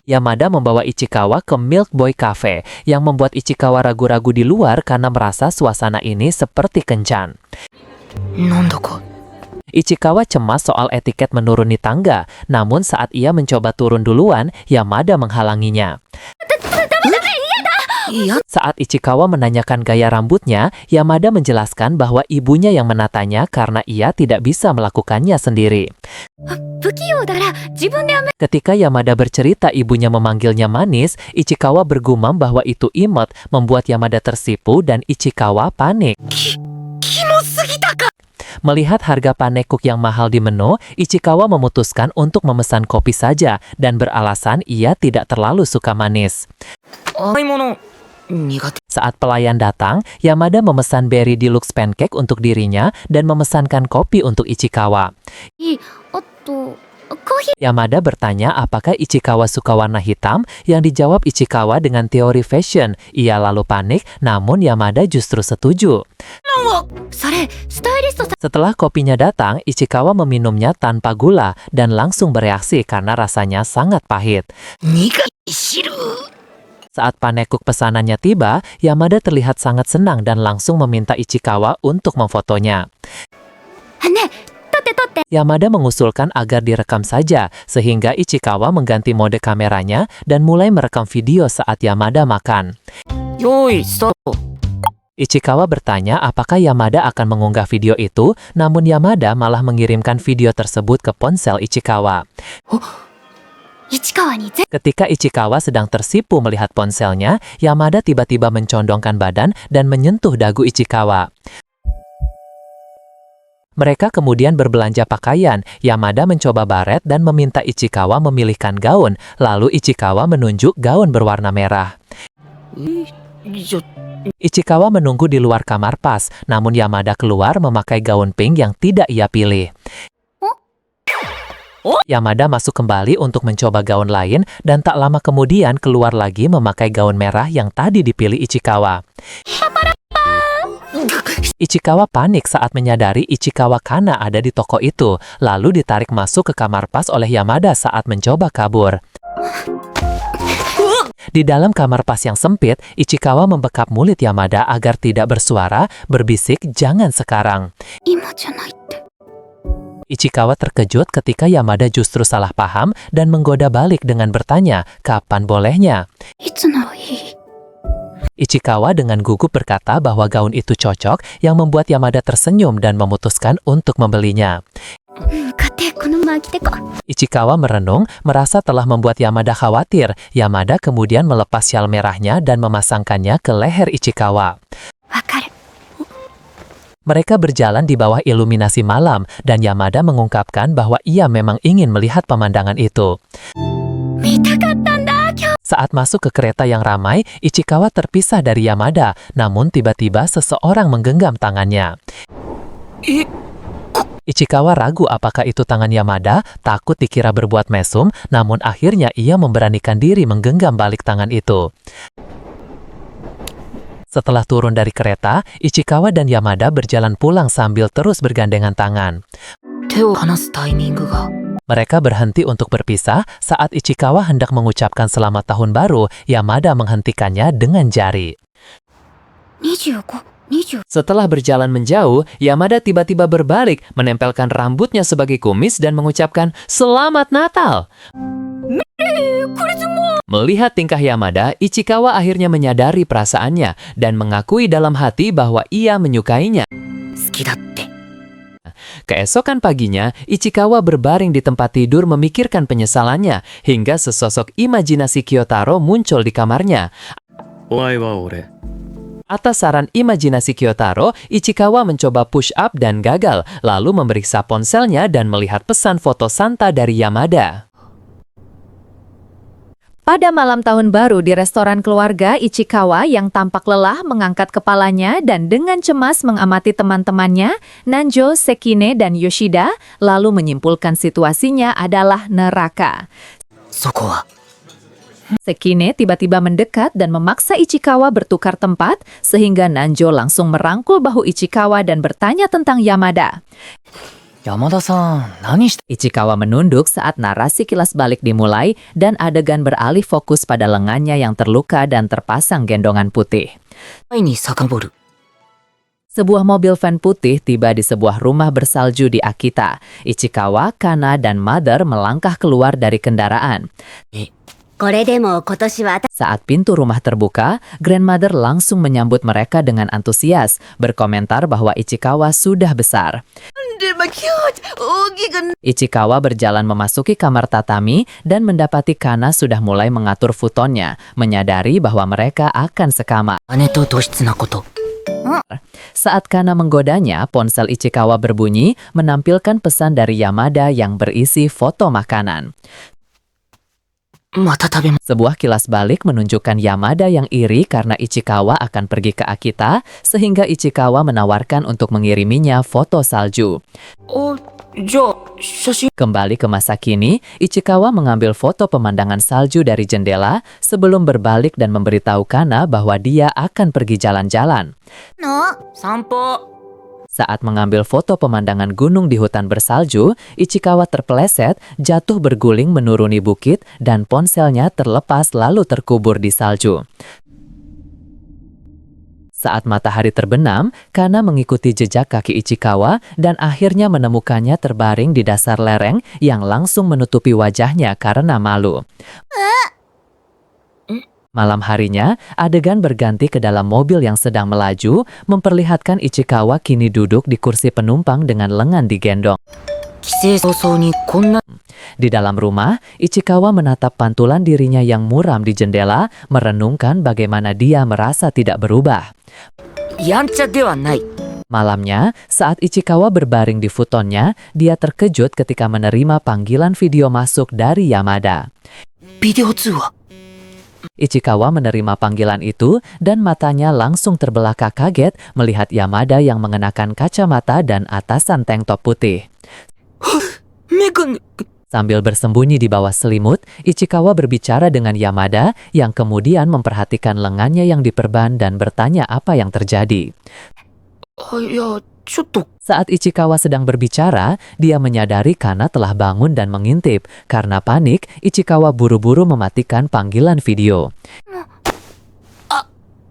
Yamada membawa Ichikawa ke Milk Boy Cafe yang membuat Ichikawa ragu-ragu di luar karena merasa suasana ini seperti kencan. なんだか Ichikawa cemas soal etiket menuruni tangga, namun saat ia mencoba turun duluan, Yamada menghalanginya. いや Saat Ichikawa menanyakan gaya rambutnya, Yamada menjelaskan bahwa ibunya yang menatanya karena ia tidak bisa melakukannya sendiri. 不器用だら自分で編め Ketika Yamada bercerita ibunya memanggilnya manis, Ichikawa bergumam bahwa itu imut, membuat Yamada tersipu dan Ichikawa panik. キモすぎたか Melihat harga panekuk yang mahal di menu, Ichikawa memutuskan untuk memesan kopi saja dan beralasan ia tidak terlalu suka manis. 甘いもの苦手 Saat pelayan datang, Yamada memesan berry deluxe pancake untuk dirinya dan memesankan kopi untuk Ichikawa. いいあとコーヒ Yamada bertanya apakah Ichikawa suka warna hitam, yang dijawab Ichikawa dengan teori fashion. Ia lalu panik, namun Yamada justru setuju. ーそれスタイリストさん Setelah kopinya datang, Ichikawa meminumnya tanpa gula dan langsung bereaksi karena rasanya sangat pahit. 苦い汁 Saat panekuk pesanannya tiba, Yamada terlihat sangat senang dan langsung meminta Ichikawa untuk memfotonya. ねえ撮って撮って Yamada mengusulkan agar direkam saja, sehingga Ichikawa mengganti mode kameranya dan mulai merekam video saat Yamada makan. 用意スタート Ichikawa bertanya apakah Yamada akan mengunggah video itu, namun Yamada malah mengirimkan video tersebut ke ponsel Ichikawa. 市川にぜ Ketika Ichikawa sedang tersipu melihat ponselnya, Yamada tiba-tiba mencondongkan badan dan menyentuh dagu Ichikawa. Mereka kemudian berbelanja pakaian. Yamada mencoba baret dan meminta Ichikawa memilihkan gaun. Lalu Ichikawa menunjuk gaun berwarna merah. ちょ Ichikawa menunggu di luar kamar pas, namun Yamada keluar memakai gaun pink yang tidak ia pilih. Yamada masuk kembali untuk mencoba gaun lain dan tak lama kemudian keluar lagi memakai gaun merah yang tadi dipilih Ichikawa. Ichikawa panik saat menyadari Ichikawa Kana ada di toko itu, lalu ditarik masuk ke kamar pas oleh Yamada saat mencoba kabur. Di dalam kamar pas yang sempit, Ichikawa membekap mulut Yamada agar tidak bersuara, berbisik, "Jangan sekarang." 今じゃないって Ichikawa terkejut ketika Yamada justru salah paham dan menggoda balik dengan bertanya, "Kapan bolehnya?" いつならいい Ichikawa dengan gugup berkata bahwa gaun itu cocok, yang membuat Yamada tersenyum dan memutuskan untuk membelinya. 向かってこのまま来てこ Ichikawa merenung, merasa telah membuat Yamada khawatir. Yamada kemudian melepas syal merahnya dan memasangkannya ke leher Ichikawa. わかる Mereka berjalan di bawah iluminasi malam, dan Yamada mengungkapkan bahwa ia memang ingin melihat pemandangan itu. 見たかったんだ今日 Saat masuk ke kereta yang ramai, Ichikawa terpisah dari Yamada, namun tiba-tiba seseorang menggenggam tangannya. Ichikawa ragu apakah itu tangan Yamada, takut dikira berbuat mesum, namun akhirnya ia memberanikan diri menggenggam balik tangan itu. Setelah turun dari kereta, Ichikawa dan Yamada berjalan pulang sambil terus bergandengan tangan. 手を離すタイミングが Mereka berhenti untuk berpisah saat Ichikawa hendak mengucapkan selamat tahun baru, Yamada menghentikannya dengan jari. 25 20 Setelah berjalan menjauh, Yamada tiba-tiba berbalik, menempelkan rambutnya sebagai kumis dan mengucapkan Selamat Natal. Melihat tingkah Yamada, Ichikawa akhirnya menyadari perasaannya dan mengakui dalam hati bahwa ia menyukainya. 好きだって Keesokan paginya, Ichikawa berbaring di tempat tidur memikirkan penyesalannya, hingga sesosok imajinasi Kyotaro muncul di kamarnya. お前は俺 Atas saran imajinasi Kyotaro, Ichikawa mencoba push up dan gagal, lalu memeriksa ponselnya dan melihat pesan foto Santa dari Yamada. Pada malam tahun baru di restoran keluarga, Ichikawa yang tampak lelah mengangkat kepalanya dan dengan cemas mengamati teman-temannya, Nanjo, Sekine, dan Yoshida, lalu menyimpulkan situasinya adalah neraka. そこは Sekine tiba-tiba mendekat dan memaksa Ichikawa bertukar tempat, sehingga Nanjo langsung merangkul bahu Ichikawa dan bertanya tentang Yamada. Yamada-san, nani shite? Ichikawa menunduk saat narasi kilas balik dimulai dan adegan beralih fokus pada lengannya yang terluka dan terpasang gendongan putih. Ni sakaboru. Sebuah mobil van putih tiba di sebuah rumah bersalju di Akita. Ichikawa, Kana, dan Mother melangkah keluar dari kendaraan. これでも今年は Saat pintu rumah terbuka, Grandmother langsung menyambut mereka dengan antusias, berkomentar bahwa Ichikawa sudah besar. Ichikawa berjalan memasuki kamar tatami dan mendapati Kana sudah mulai mengatur futonnya, menyadari bahwa mereka akan sekamar. 姉と同室なこと。 Saat Kana menggodanya, ponsel Ichikawa berbunyi menampilkan pesan dari Yamada yang berisi foto makanan. また食べま、 Sebuah kilas balik menunjukkan Yamada yang iri karena Ichikawa akan pergi ke Akita, sehingga Ichikawa menawarkan untuk mengiriminya foto salju. じゃあ、写真。 Kembali ke masa kini, Ichikawa mengambil foto pemandangan salju dari jendela sebelum berbalik dan memberitahu Kana bahwa dia akan pergi jalan-jalan. の散歩。 Saat mengambil foto pemandangan gunung di hutan bersalju, Ichikawa terpeleset, jatuh berguling menuruni bukit, dan ponselnya terlepas lalu terkubur di salju. Saat matahari terbenam, Kana mengikuti jejak kaki Ichikawa dan akhirnya menemukannya terbaring di dasar lereng yang langsung menutupi wajahnya karena malu. Malam harinya, adegan berganti ke dalam mobil yang sedang melaju, memperlihatkan Ichikawa kini duduk di kursi penumpang dengan lengan digendong. 帰省早々にこんな。 Di dalam rumah, Ichikawa menatap pantulan dirinya yang muram di jendela, merenungkan bagaimana dia merasa tidak berubah. やんちゃではない。 Malamnya, saat Ichikawa berbaring di futonnya, dia terkejut ketika menerima panggilan video masuk dari Yamada. ビデオ通話。 Ichikawa menerima panggilan itu dan matanya langsung terbelakang kaget melihat Yamada yang mengenakan kacamata dan atasan tank top putih. メガネ。 Sambil bersembunyi di bawah selimut, Ichikawa berbicara dengan Yamada yang kemudian memperhatikan lengannya yang diperban dan bertanya apa yang terjadi. いや、ちょっと。 Saat Ichikawa sedang berbicara, dia menyadari Kana telah bangun dan mengintip. Karena panik, Ichikawa buru-buru mematikan panggilan video.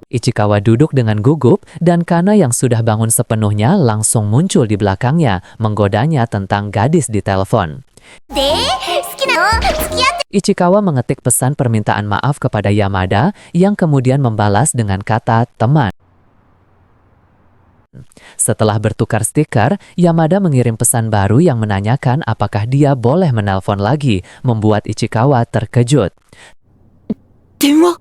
Ichikawa duduk dengan gugup dan Kana yang sudah bangun sepenuhnya langsung muncul di belakangnya, menggodanya tentang gadis di telepon. で好きなの付き合って Ichikawa mengetik pesan permintaan maaf kepada Yamada yang kemudian membalas dengan kata teman. Setelah bertukar stiker, Yamada mengirim pesan baru yang menanyakan apakah dia boleh menelpon lagi, membuat Ichikawa terkejut. 電話。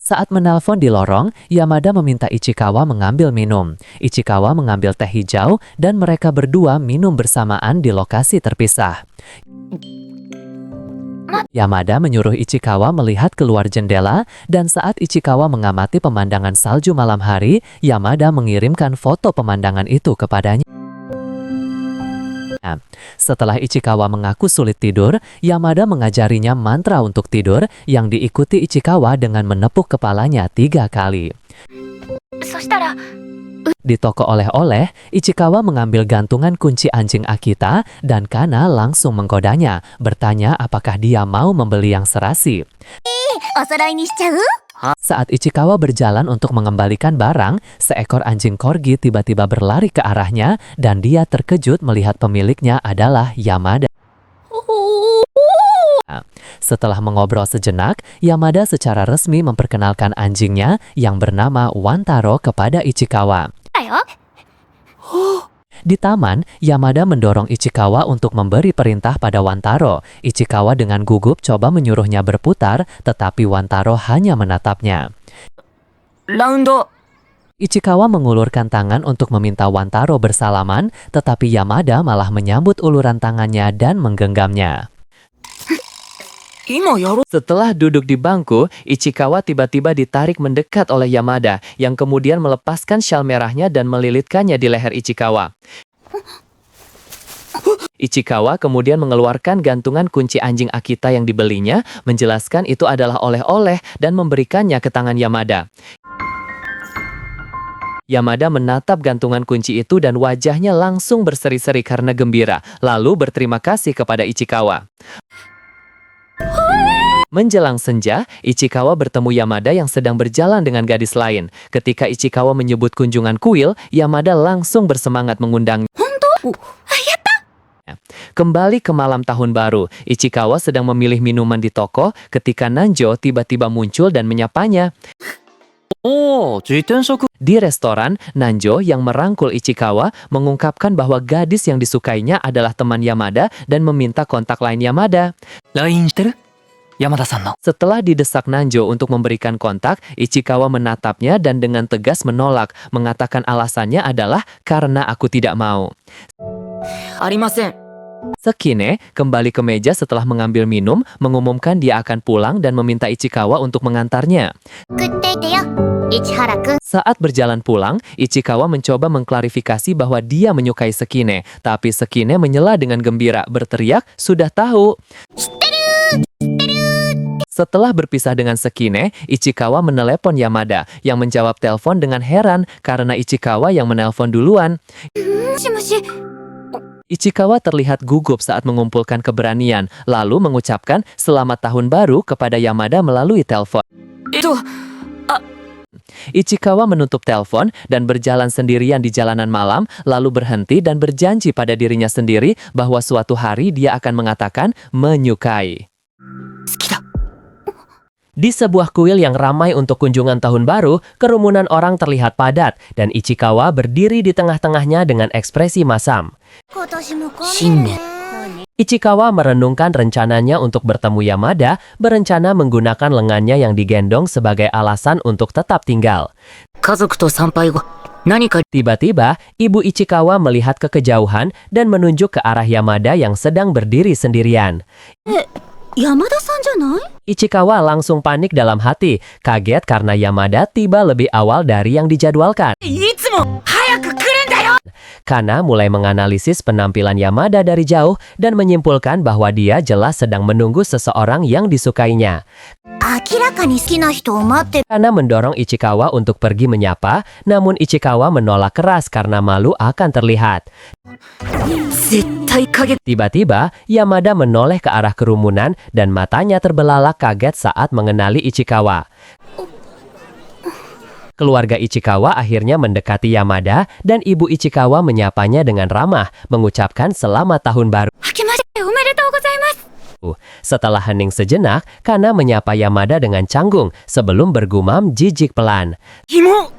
Saat menelpon di lorong, Yamada meminta Ichikawa mengambil minum. Ichikawa mengambil teh hijau dan mereka berdua minum bersamaan di lokasi terpisah. Yamada menyuruh Ichikawa melihat keluar jendela dan saat Ichikawa mengamati pemandangan salju malam hari, Yamada mengirimkan foto pemandangan itu kepadanya. Setelah Ichikawa mengaku sulit tidur, Yamada mengajarinya mantra untuk tidur yang diikuti Ichikawa dengan menepuk kepalanya 3 kali. そしたら Di toko oleh-oleh, Ichikawa mengambil gantungan kunci anjing Akita dan Kana langsung menggodanya, bertanya apakah dia mau membeli yang serasi. お揃いにしちゃう Saat Ichikawa berjalan untuk mengembalikan barang, seekor anjing corgi tiba-tiba berlari ke arahnya dan dia terkejut melihat pemiliknya adalah Yamada. Setelah mengobrol sejenak, Yamada secara resmi memperkenalkan anjingnya yang bernama Wantaro kepada Ichikawa. だよ Di taman, Yamada mendorong Ichikawa untuk memberi perintah pada Wantaro. Ichikawa dengan gugup coba menyuruhnya berputar, tetapi Wantaro hanya menatapnya. ラウンド。 Ichikawa mengulurkan tangan untuk meminta Wantaro bersalaman, tetapi Yamada malah menyambut uluran tangannya dan menggenggamnya. 今やろ。 Setelah duduk di bangku, Ichikawa tiba-tiba ditarik mendekat oleh Yamada yang kemudian melepaskan syal merahnya dan melilitkannya di leher Ichikawa. Ichikawa kemudian mengeluarkan gantungan kunci anjing Akita yang dibelinya, menjelaskan itu adalah oleh-oleh dan memberikannya ke tangan Yamada. Yamada menatap gantungan kunci itu dan wajahnya langsung berseri-seri karena gembira, lalu berterima kasih kepada Ichikawa. Menjelang senja, Ichikawa bertemu Yamada yang sedang berjalan dengan gadis lain. Ketika Ichikawa menyebut kunjungan kuil, Yamada langsung bersemangat mengundangnya. Kembali ke malam tahun baru, Ichikawa sedang memilih minuman di toko ketika Nanjo tiba-tiba muncul dan menyapanya. おー、自転車く Di restoran, Nanjo yang merangkul Ichikawa mengungkapkan bahwa gadis yang disukainya adalah teman Yamada dan meminta kontak lain Yamada. LINE してる山田さんの。 Setelah didesak Nanjo untuk memberikan kontak, Ichikawa menatapnya dan dengan tegas menolak, mengatakan alasannya adalah karena aku tidak mau. ありません。 Sekine kembali ke meja setelah mengambil minum, mengumumkan dia akan pulang dan meminta Ichikawa untuk mengantarnya. 食っていてよ市原くん Saat berjalan pulang, Ichikawa mencoba mengklarifikasi bahwa dia menyukai Sekine, tapi Sekine menyela dengan gembira, berteriak, "Sudah tahu!" Setelah berpisah dengan Sekine, Ichikawa menelepon Yamada, yang menjawab telepon dengan heran karena Ichikawa yang menelpon duluan. もしもし Ichikawa terlihat gugup saat mengumpulkan keberanian, lalu mengucapkan selamat tahun baru kepada Yamada melalui telepon. えっと、 Ichikawa menutup telepon dan berjalan sendirian di jalanan malam, lalu berhenti dan berjanji pada dirinya sendiri bahwa suatu hari dia akan mengatakan menyukai. 好きだ。 Di sebuah kuil yang ramai untuk kunjungan tahun baru, kerumunan orang terlihat padat dan Ichikawa berdiri di tengah-tengahnya dengan ekspresi masam. 今年も混新年 Ichikawa merenungkan rencananya untuk bertemu Yamada, berencana menggunakan lengannya yang digendong sebagai alasan untuk tetap tinggal. 家族と参拝後、何か Tiba-tiba, ibu Ichikawa melihat ke kejauhan dan menunjuk ke arah Yamada yang sedang berdiri sendirian. 山田さんじゃない Ichikawa langsung panik dalam hati, kaget karena Yamada tiba lebih awal dari yang dijadwalkan. いつも早く来るんだよ。 Kana mulai menganalisis penampilan Yamada dari jauh dan menyimpulkan bahwa dia jelas sedang menunggu seseorang yang disukainya. 明らかに好きな人を待ってる Kana mendorong Ichikawa untuk pergi menyapa, namun Ichikawa menolak keras karena malu akan terlihat. 絶対影 Tiba-tiba, Yamada menoleh ke arah kerumunan dan matanya terbelalak kaget saat mengenali Ichikawa. Keluarga Ichikawa akhirnya mendekati Yamada dan ibu Ichikawa menyapanya dengan ramah, mengucapkan selamat tahun baru. 明けましておめでとうございます Setelah hening sejenak, Kana menyapa Yamada dengan canggung sebelum bergumam jijik pelan. 芋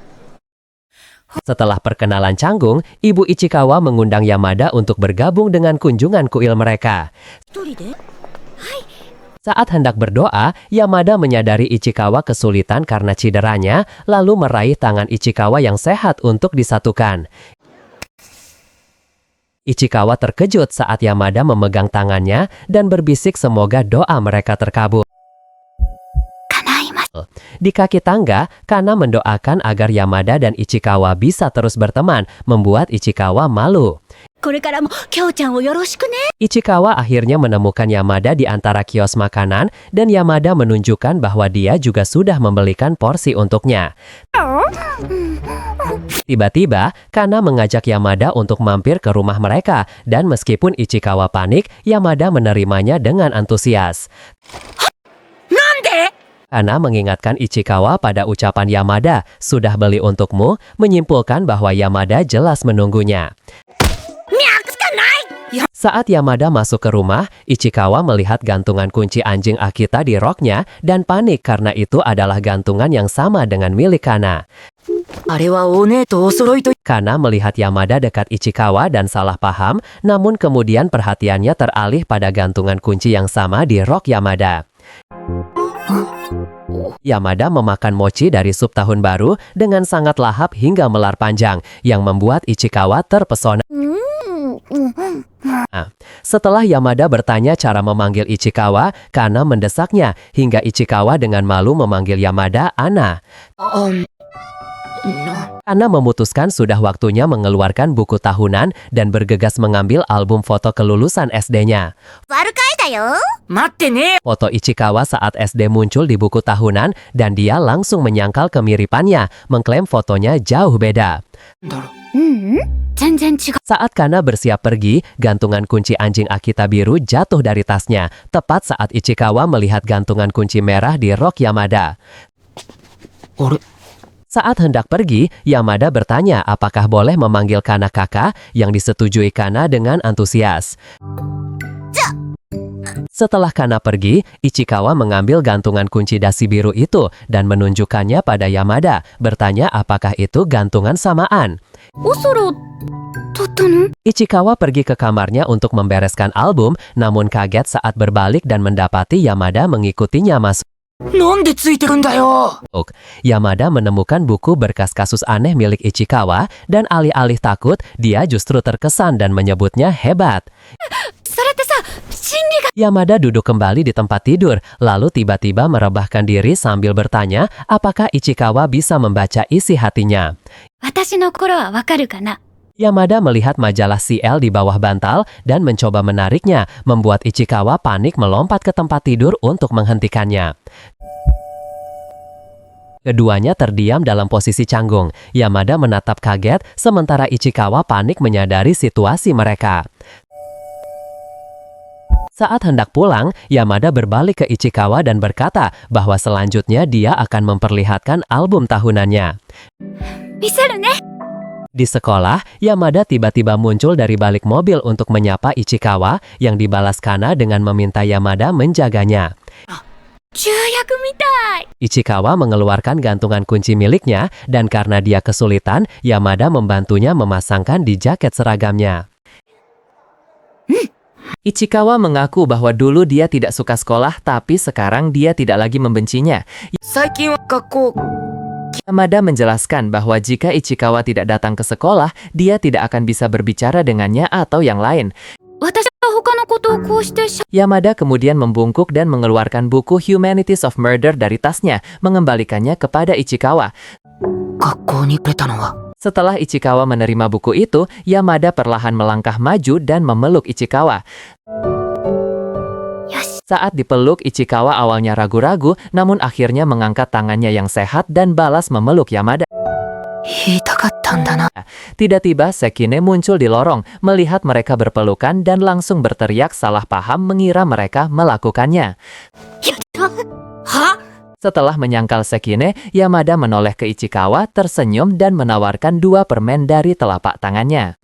Setelah perkenalan canggung, ibu Ichikawa mengundang Yamada untuk bergabung dengan kunjungan kuil mereka. 一人で Saat hendak berdoa, Yamada menyadari Ichikawa kesulitan karena cederanya, lalu meraih tangan Ichikawa yang sehat untuk disatukan. Ichikawa terkejut saat Yamada memegang tangannya dan berbisik semoga doa mereka terkabul. 叶います Di kaki tangga, Kana mendoakan agar Yamada dan Ichikawa bisa terus berteman, membuat Ichikawa malu. これからもきょうちゃんをよろしくね Ichikawa akhirnya menemukan Yamada di antara kios makanan dan Yamada menunjukkan bahwa dia juga sudah membelikan porsi untuknya. Tiba-tiba, Kana mengajak Yamada untuk mampir ke rumah mereka dan meskipun Ichikawa panik, Yamada menerimanya dengan antusias. なんで Kana mengingatkan Ichikawa pada ucapan Yamada, "Sudah beli untukmu," menyimpulkan bahwa Yamada jelas menunggunya. Saat Yamada masuk ke rumah, Ichikawa melihat gantungan kunci anjing Akita di roknya dan panik karena itu adalah gantungan yang sama dengan milik Kana. あれはお姉とお揃いと Kana melihat Yamada dekat Ichikawa dan salah paham, namun kemudian perhatiannya teralih pada gantungan kunci yang sama di rok Yamada. Yamada memakan mochi dari sup tahun baru dengan sangat lahap hingga melar panjang, yang membuat Ichikawa terpesona. Setelah Yamada bertanya cara memanggil Ichikawa, Kana mendesaknya hingga Ichikawa dengan malu memanggil Yamada Ana. Kana memutuskan sudah waktunya mengeluarkan buku tahunan dan bergegas mengambil album foto kelulusan SD-nya. 悪かいだよ。待ってね。 Foto Ichikawa saat SD muncul di buku tahunan dan dia langsung menyangkal kemiripannya, mengklaim fotonya jauh beda. 全然違う。 Saat Kana bersiap pergi, gantungan kunci anjing Akita biru jatuh dari tasnya, tepat saat Ichikawa melihat gantungan kunci merah di rok Yamada. あれ Saat hendak pergi, Yamada bertanya apakah boleh memanggil Kana kakak yang disetujui Kana dengan antusias. Setelah Kana pergi, Ichikawa mengambil gantungan kunci dasi biru itu dan menunjukkannya pada Yamada, bertanya apakah itu gantungan samaan. おそろ取ったの？ Ichikawa pergi ke kamarnya untuk membereskan album, namun kaget saat berbalik dan mendapati Yamada mengikutinya masuk. なんでついてるんだよ。 Yamada menemukan buku berkas kasus aneh milik Ichikawa dan alih-alih takut, dia justru terkesan dan menyebutnya hebat. それってさ、心理学。 Yamada duduk kembali di tempat tidur, lalu tiba-tiba merebahkan diri sambil bertanya apakah Ichikawa bisa membaca isi hatinya. 私の頃はわかるかな？ Yamada melihat majalah CL di bawah bantal dan mencoba menariknya, membuat Ichikawa panik melompat ke tempat tidur untuk menghentikannya. Keduanya terdiam dalam posisi canggung. Yamada menatap kaget, sementara Ichikawa panik menyadari situasi mereka. Saat hendak pulang, Yamada berbalik ke Ichikawa dan berkata bahwa selanjutnya dia akan memperlihatkan album tahunannya. 見せるね。 Di sekolah, Yamada tiba-tiba muncul dari balik mobil untuk menyapa Ichikawa yang dibalas Kana dengan meminta Yamada menjaganya. 重役みたい。 Ichikawa mengeluarkan gantungan kunci miliknya dan karena dia kesulitan, Yamada membantunya memasangkan di jaket seragamnya. Ichikawa mengaku bahwa dulu dia tidak suka sekolah, tapi sekarang dia tidak lagi membencinya. 最近は学校 Yamada menjelaskan bahwa jika Ichikawa tidak datang ke sekolah, dia tidak akan bisa berbicara dengannya atau yang lain. 私は他のことをこうしてしゃ Yamada kemudian membungkuk dan mengeluarkan buku Humanities of Murder dari tasnya, mengembalikannya kepada Ichikawa. 学校にくれたのは Setelah Ichikawa menerima buku itu, Yamada perlahan melangkah maju dan memeluk Ichikawa. よし。 Saat dipeluk, Ichikawa awalnya ragu-ragu, namun akhirnya mengangkat tangannya yang sehat dan balas memeluk Yamada. 言いたかったんだな。 Tiba-tiba Sekine muncul di lorong, melihat mereka berpelukan dan langsung berteriak salah paham mengira mereka melakukannya. は Setelah menyangkal Sekine, Yamada menoleh ke Ichikawa, tersenyum dan menawarkan 2 permen dari telapak tangannya.